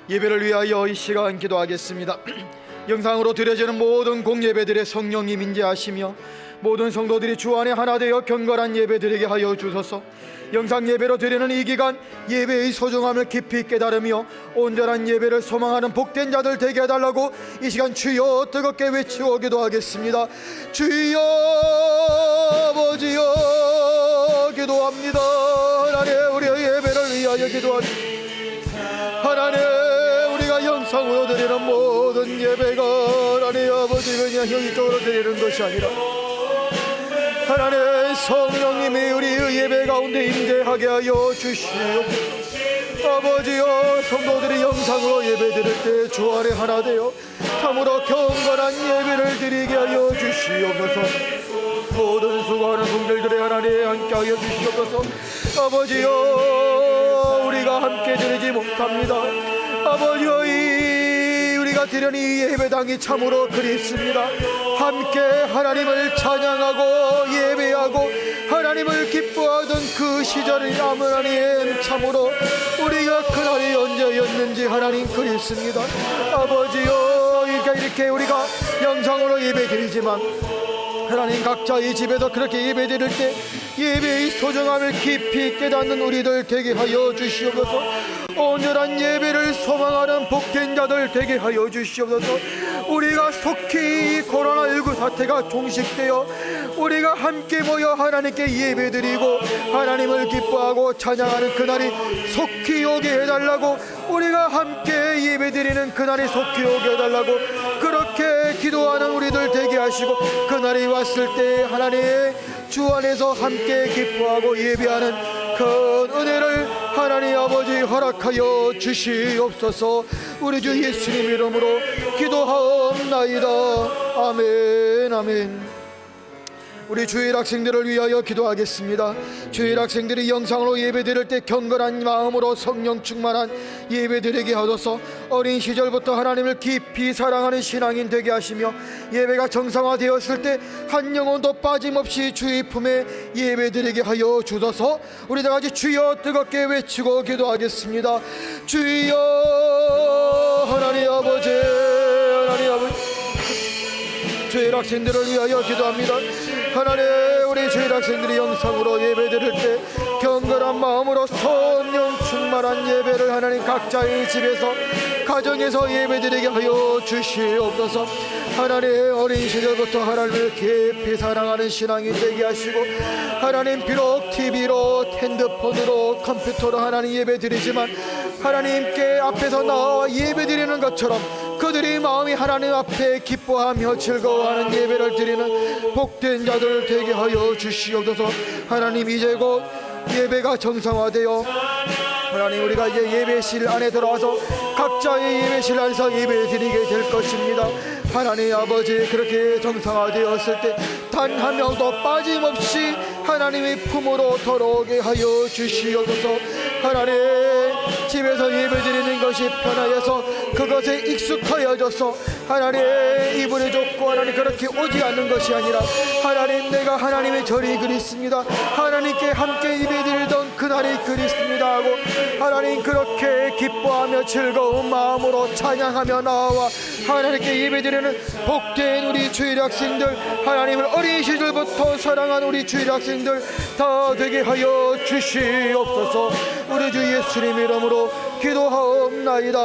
예배를 위하여 이 시간 기도하겠습니다. 영상으로 드려지는 모든 공예배들의 성령님 인재하시며 모든 성도들이 주 안에 하나 되어 경건한 예배 드리게 하여 주소서. 영상 예배로 드리는 이 기간 예배의 소중함을 깊이 깨달으며 온전한 예배를 소망하는 복된 자들 되게 해달라고 이 시간 주여 뜨겁게 외치고 기도하겠습니다. 주여 아버지여 기도합니다. 하나님 우리의 예배를 위하여 기도합니다. 하나님 우리가 영상으로 드리는 모든 예배가 하나님 아버지 그냥 형식적으로 드리는 것이 아니라 하나님 성령님이 우리의 예배 가운데 임재하게 하여 주시옵소서. 아버지여 성도들이 영상으로 예배 드릴 때 주 안에 하나 되어 참으로 경건한 예배를 드리게 하여 주시옵소서. 모든 수고하는 성들들의 하나님 함께 하여 주시옵소서. 아버지여 우리가 함께 드리지 못합니다. 아버지여 우리가 드리는 이 예배당이 참으로 그립습니다. 함께 하나님을 찬양하고 예배하고 하나님을 기뻐하던 그 시절이 하나님 참으로 우리가 그날이 언제였는지 하나님 그립습니다. 아버지여 이렇게 우리가 영상으로 예배 드리지만 하나님 각자의 집에서 그렇게 예배 드릴 때 예배의 소중함을 깊이 깨닫는 우리들 되게 하여 주시옵소서. 온전한 예배를 소망하는 복된 자들 되게 하여 주시옵소서. 우리가 속히 코로나19 사태가 종식되어 우리가 함께 모여 하나님께 예배드리고 하나님을 기뻐하고 찬양하는 그날이 속히 오게 해달라고 우리가 함께 예배드리는 그날이 속히 오게 해달라고 그렇게 기도하는 우리들 되게 하시고 그날이 왔을 때 하나님의 주 안에서 함께 기뻐하고 예배하는 큰 은혜를 하나님 아버지 허락하여 주시옵소서. 우리 주 예수님 이름으로 기도하옵나이다. 아멘 아멘. 우리 주일 학생들을 위하여 기도하겠습니다. 주일 학생들이 영상으로 예배드릴 때 경건한 마음으로 성령 충만한 예배드리게 하소서. 어린 시절부터 하나님을 깊이 사랑하는 신앙인 되게 하시며 예배가 정상화되었을 때 한 영혼도 빠짐없이 주의 품에 예배드리게 하여 주소서. 우리 다 같이 주여 뜨겁게 외치고 기도하겠습니다. 주여 하나님 아버지 하나님 아버지 주일 학생들을 위하여 기도합니다. 하나님 우리 주일 학생들이 영상으로 예배드릴 때 경건한 마음으로 성령 충만한 예배를 하나님 각자의 집에서 가정에서 예배드리게 하여 주시옵소서. 하나님 어린 시절부터 하나님을 깊이 사랑하는 신앙이 되게 하시고 하나님 비록 TV로 핸드폰으로 컴퓨터로 하나님 예배드리지만 하나님께 앞에서 나와 예배드리는 것처럼 그들이 마음이 하나님 앞에 기뻐하며 즐거워하는 예배를 드리는 복된 자들 되게 하여 주시옵소서. 하나님 이제 곧 예배가 정상화되어 하나님 우리가 이제 예배실 안에 들어와서 각자의 예배실 안에서 예배드리게 될 것입니다. 하나님 아버지 그렇게 정상화되었을 때 단 한 명도 빠짐없이 하나님의 품으로 돌아오게 하여 주시옵소서. 하나님 집에서 예배드리는 것이 편하여서 그것에 익숙하여져서 하나님 이불이 좁고 하나님 그렇게 오지 않는 것이 아니라 하나님 내가 하나님의 절이 그립습니다. 하나님께 함께 예배드리던 그날이 그립습니다 하고 하나님 그렇게 기뻐하며 즐거운 마음으로 찬양하며 나와 하나님께 예배드리는 복된 우리 주일 학생들 하나님을 어린 시절부터 사랑한 우리 주일 학생들 다 되게 하여 주시옵소서. 우리 주 예수님 이름으로 기도하옵나이다.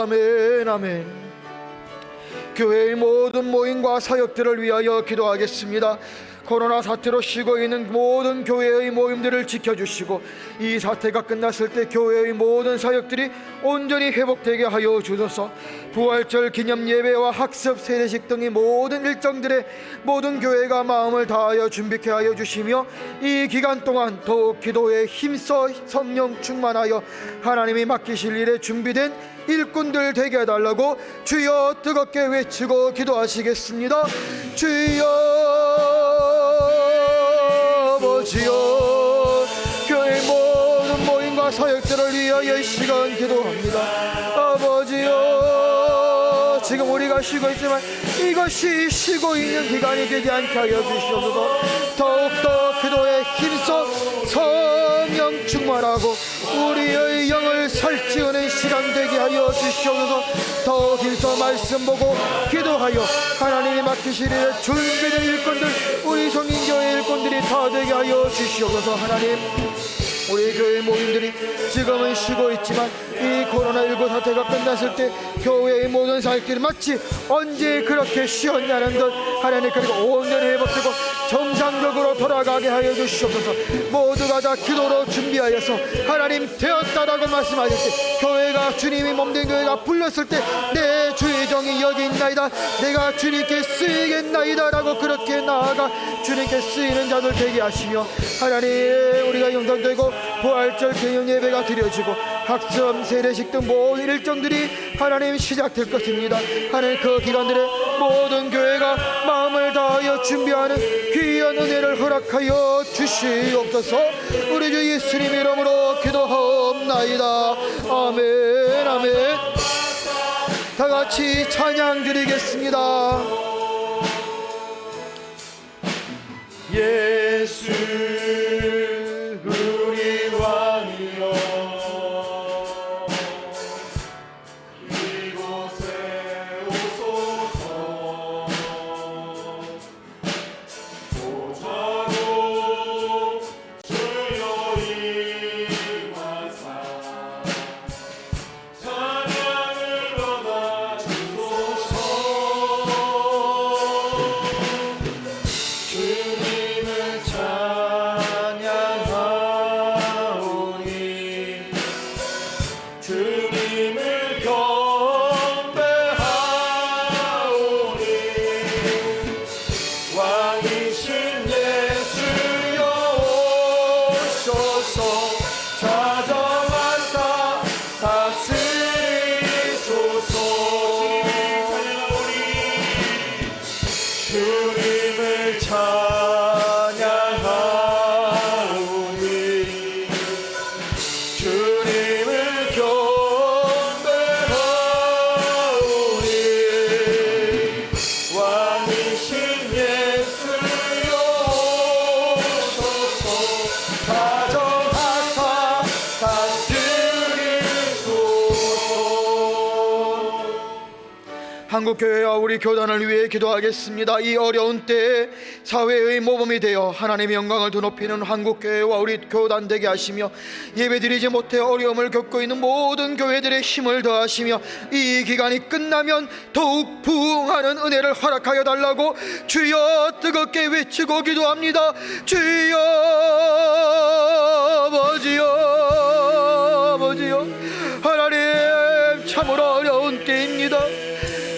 아멘 아멘. 교회의 모든 모임과 사역들을 위하여 기도하겠습니다. 코로나 사태로 쉬고 있는 모든 교회의 모임들을 지켜주시고 이 사태가 끝났을 때 교회의 모든 사역들이 온전히 회복되게 하여 주소서. 부활절 기념 예배와 학습 세례식 등의 모든 일정들에 모든 교회가 마음을 다하여 준비케 하여 주시며 이 기간 동안 더욱 기도에 힘써 성령 충만하여 하나님이 맡기실 일에 준비된 일꾼들 되게 해달라고 주여 뜨겁게 외치고 기도하시겠습니다. 주여 아버지여 교회 모든 모임과 사역들을 위하여 이 시간 기도합니다. 아버지여 지금 우리가 쉬고 있지만 이것이 쉬고 있는 기간이 되지 않게 하여 주시옵소서. 더욱더 기도에 힘써 성령 충만하고 우리의 영을 살찌우는 시간 되게 하여 주시옵소서. 더 힘써 말씀 보고 기도하여 하나님이 맡기시리에 준비된 일꾼들, 우리 성인교회 일꾼들이 다 되게 하여 주시옵소서. 하나님, 우리 교회 모임들이 지금은 쉬고 있지만 이 코로나19 사태가 끝났을 때 교회의 모든 사역들이 마치 언제 그렇게 쉬었냐는 듯 하나님, 그리고 온전히 회복되고 정상적으로 돌아가게 하여 주시옵소서. 모두가 다 기도로 준비하여서 하나님 되었다라고 말씀하실 때, 교회가 주님이 몸된 교회가 불렀을 때 내 주의 종이 여기 있나이다, 내가 주님께 쓰이겠나이다 라고 그렇게 나아가 주님께 쓰이는 자들 되게 하시며, 하나님 우리가 영상되고 부활절 개영 예배가 드려지고 학점 세례식 등 모든 일정들이 하나님 시작될 것입니다. 하나님 그 기간들에 모든 교회가 마음을 다하여 준비하는 귀한 은혜를 허락하여 주시옵소서. 우리 주 예수님 이름으로 기도하옵나이다. 아멘 아멘. 다 같이 찬양 드리겠습니다. 예수 우리 왕이여, 이곳에 오소서. 보좌로 주여 임하사 찬양을 받아 주소서. 주님을 찬양하오니 주님을 경배하오니 왕이신 예수여 오셔서 찾아와사 다스리소서. 주님을 찬양하오니 주님을 경배하오니 왕이신 예수여 오셔서 다정하사 다스리소서. 한국교회와 우리 교단을 위해 기도하겠습니다. 이 어려운 때에 사회의 모범이 되어 하나님의 영광을 더 높이는 한국교회와 우리 교단 되게 하시며, 예배드리지 못해 어려움을 겪고 있는 모든 교회들의 힘을 더하시며, 이 기간이 끝나면 더욱 부흥하는 은혜를 허락하여 달라고 주여 뜨겁게 외치고 기도합니다. 주여 아버지여 아버지여, 하나님 참으로 어려운 때입니다.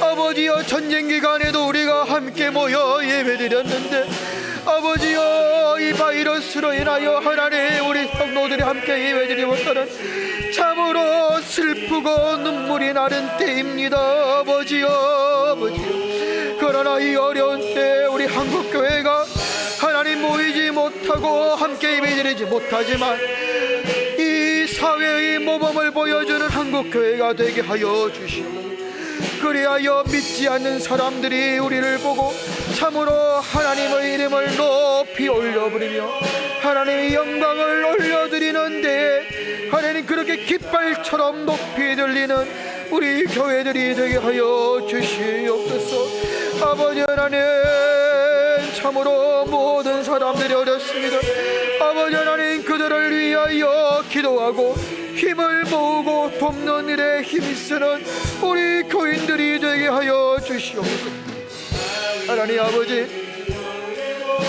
아버지여, 전쟁 기간에도 우리가 함께 모여 예배드렸는데 아버지여, 이 바이러스로 인하여 하나님 우리 성도들이 함께 예배드리지 못하는 참으로 슬프고 눈물이 나는 때입니다. 아버지여 아버지여, 그러나 이 어려운 때 우리 한국교회가 하나님 모이지 못하고 함께 예배드리지 못하지만 이 사회의 모범을 보여주는 한국교회가 되게 하여 주시옵소서. 그리하여 믿지 않는 사람들이 우리를 보고 참으로 하나님의 이름을 높이 올려부리며 하나님의 영광을 올려드리는데, 하나님 그렇게 깃발처럼 높이 들리는 우리 교회들이 되게 하여 주시옵소서. 아버지 하나님, 참으로 모든 사람들이 어렵습니다. 아버지 하나님, 그들을 위하여 기도하고 힘을 모으고 돕는 일에 힘쓰는 우리 교인들이 되게 하여 주시옵소서. 하나님 아버지,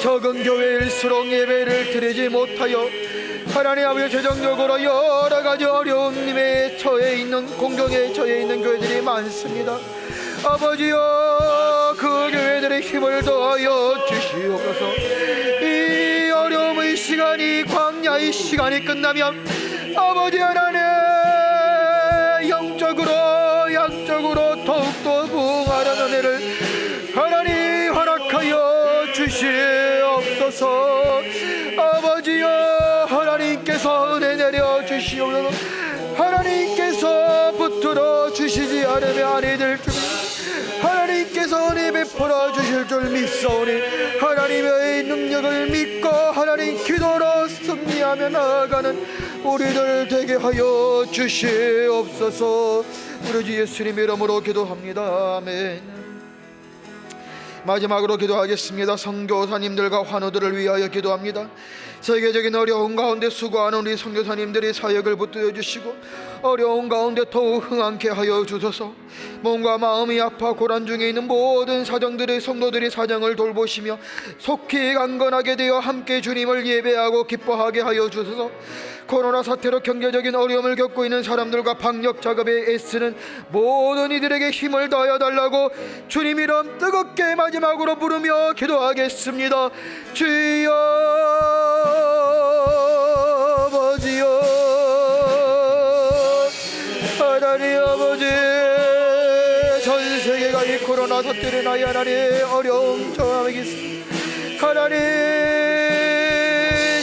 적은 교회일수록 예배를 드리지 못하여 하나님 아버지 재정적으로 여러 가지 어려운 일에 처해 있는, 공경에 처해 있는 교회들이 많습니다. 아버지여, 그 교회들의 힘을 더하여 주시옵소서. 이 어려움의 시간이, 광야의 시간이 끝나면 아버지 하나님, 영적으로 양적으로 더욱더 부흥하는 은혜를 하나님 허락하여 주시옵소서. 아버지여, 하나님께서 은혜 내려 주시옵소서. 하나님께서 붙들어 주시지 않으면 아니 될 줄, 하나님께서 은혜 베풀어 주실 줄 믿사오니 하나님의 능력을 믿고 하나님 기도로 승리하며 나아가는 우리들 되게 하여 주시옵소서. 우리 주 예수님 이름으로 기도합니다. 아멘. 마지막으로 기도하겠습니다. 선교사님들과 환우들을 위하여 기도합니다. 세계적인 어려운 가운데 수고하는 우리 선교사님들의 사역을 붙들어 주시고 어려운 가운데 더욱 흥하게 하여 주소서. 몸과 마음이 아파 고난 중에 있는 모든 사정들의 성도들의 사정을 돌보시며 속히 강건하게 되어 함께 주님을 예배하고 기뻐하게 하여 주소서. 코로나 사태로 경제적인 어려움을 겪고 있는 사람들과 방역 작업에 애쓰는 모든 이들에게 힘을 다하여 달라고 주님 이름 뜨겁게 마지막으로 부르며 기도하겠습니다. 주여 아버지여, 하나님 아버지, 전 세계가 이 코로나 사태로 인하여 하나님 어려움 정하고 있습니다. 하나님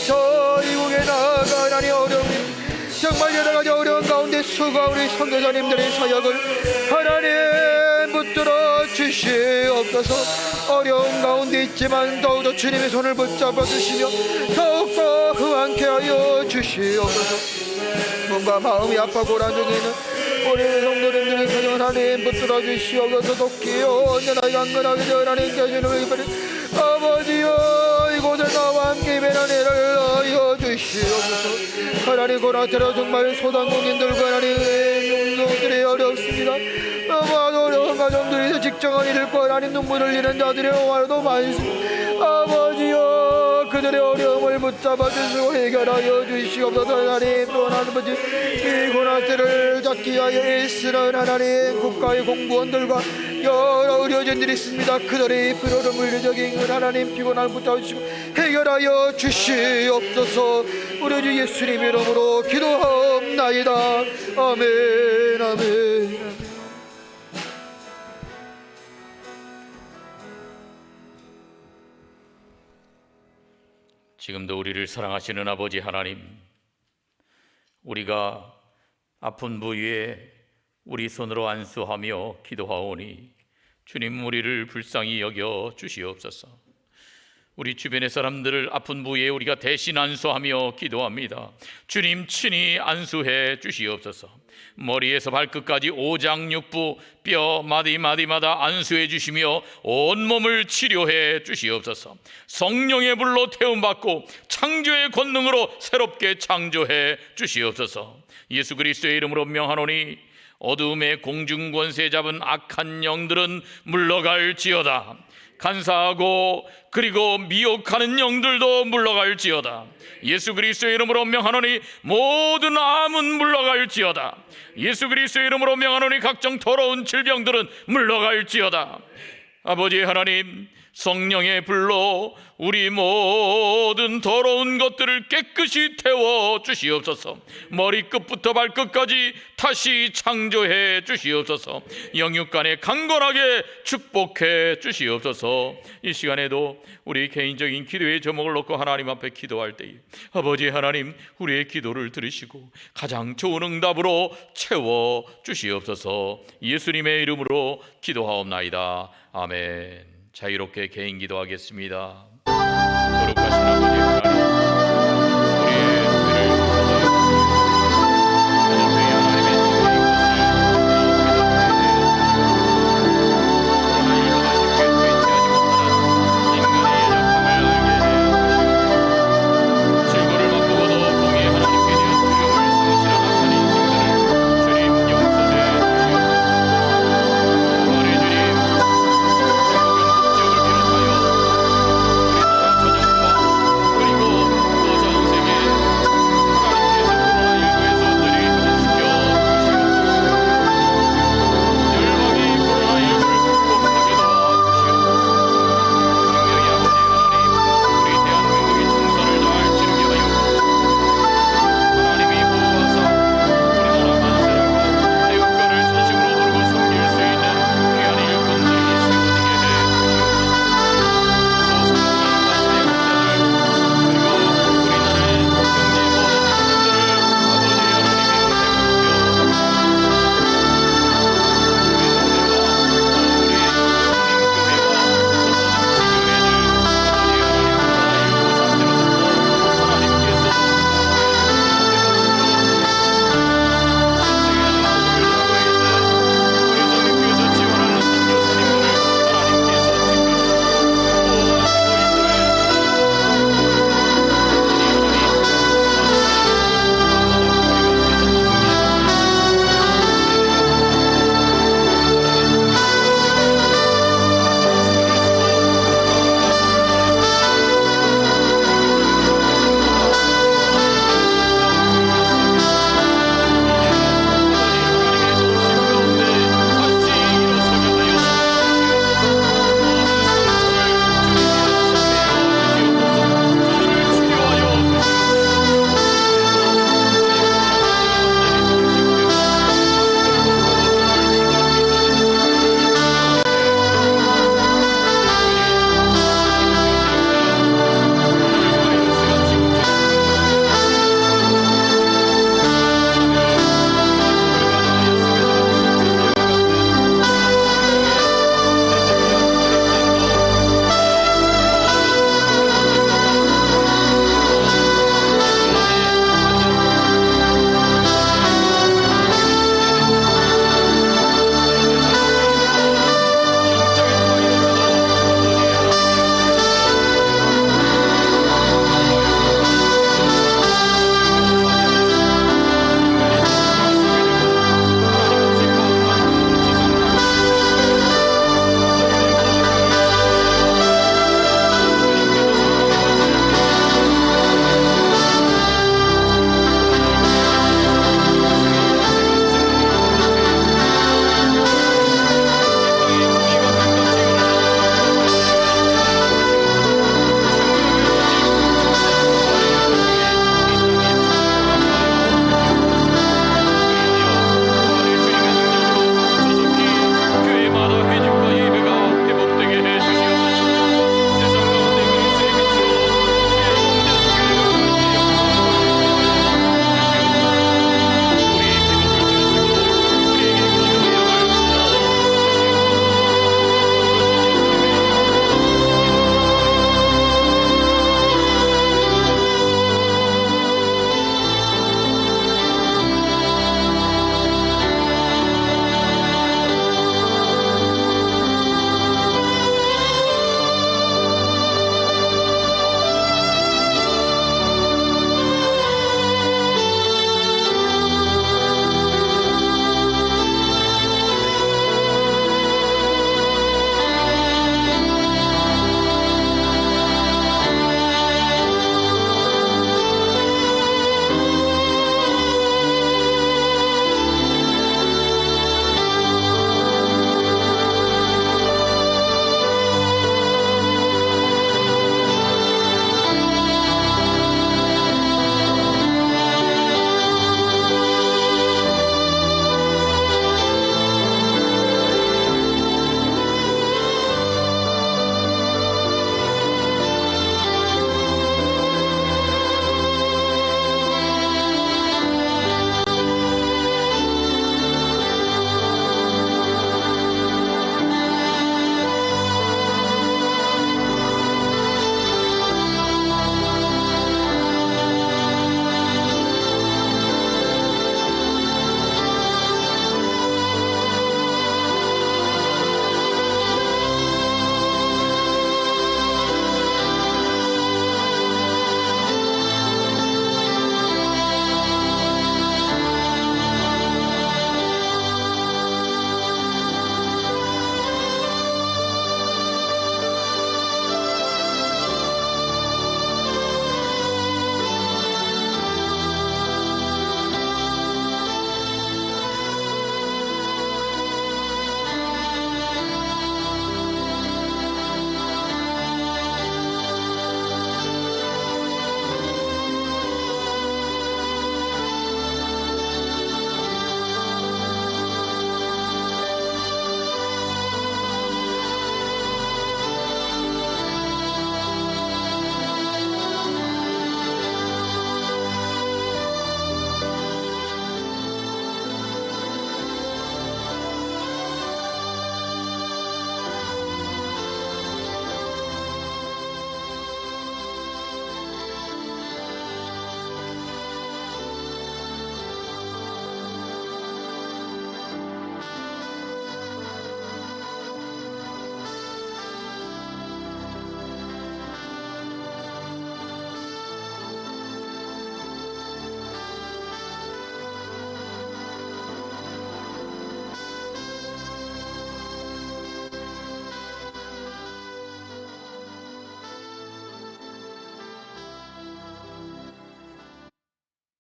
저 이국에 나아가 하나님 어려움 정말 여러 가지 어려운 가운데 수고한 우리 선교사님들의 사역을 하나님 붙들어 주시옵소서. 어려운 가운데 있지만 더욱더 주님의 손을 붙잡아 주시며 더욱더 흥하게 하여 주시옵소서. 몸과 마음이 아파 고난 중에 있는 우리 성도님들의 사정을 하나님 붙들어 주시옵소서. 돕기요 언제나 강건하게 되어 하나님께 주는 이번에 아버지여 이곳에 나와 함께 예배하는 애를 하여 주시옵소서. 하나님 고난태로 정말 소상공인들과 하나님 농민들이 어렵습니다. 너무 어려운 가정들에서 직장을 잃고 하나님 눈물 흘리는 자들의 영화도 많습니다. 아버지여 그들의 어려움을 붙잡아 주시고 해결하여 주시옵소서. 하나님 또 아버지 이 고난태를 잡기 위하여 애쓰는 하나님 국가의 공무원들과 여러 의료진들이 있습니다. 그들의 피로를 물리적인 하나님 피곤함을 붙잡으시고 해결하여 주시옵소서. 우리 주 예수님 이름으로 기도하옵나이다. 아멘. 아멘. 지금도 우리를 사랑하시는 아버지 하나님, 우리가 아픈 부위에 우리 손으로 안수하며 기도하오니 주님 우리를 불쌍히 여겨 주시옵소서. 우리 주변의 사람들을 아픈 부위에 우리가 대신 안수하며 기도합니다. 주님 친히 안수해 주시옵소서. 머리에서 발끝까지 오장육부 뼈 마디마디마다 안수해 주시며 온몸을 치료해 주시옵소서. 성령의 불로 태움받고 창조의 권능으로 새롭게 창조해 주시옵소서. 예수 그리스도의 이름으로 명하노니 어두움의 공중권세 잡은 악한 영들은 물러갈지어다. 간사하고 그리고 미혹하는 영들도 물러갈지어다. 예수 그리스도의 이름으로 명하노니 모든 암은 물러갈지어다. 예수 그리스도의 이름으로 명하노니 각종 더러운 질병들은 물러갈지어다. 아버지 하나님, 성령의 불로 우리 모든 더러운 것들을 깨끗이 태워 주시옵소서. 머리끝부터 발끝까지 다시 창조해 주시옵소서. 영육간에 강건하게 축복해 주시옵소서. 이 시간에도 우리 개인적인 기도의 제목을 놓고 하나님 앞에 기도할 때에 아버지 하나님, 우리의 기도를 들으시고 가장 좋은 응답으로 채워 주시옵소서. 예수님의 이름으로 기도하옵나이다. 아멘. 자유롭게 개인 기도하겠습니다. 거룩하신 아버지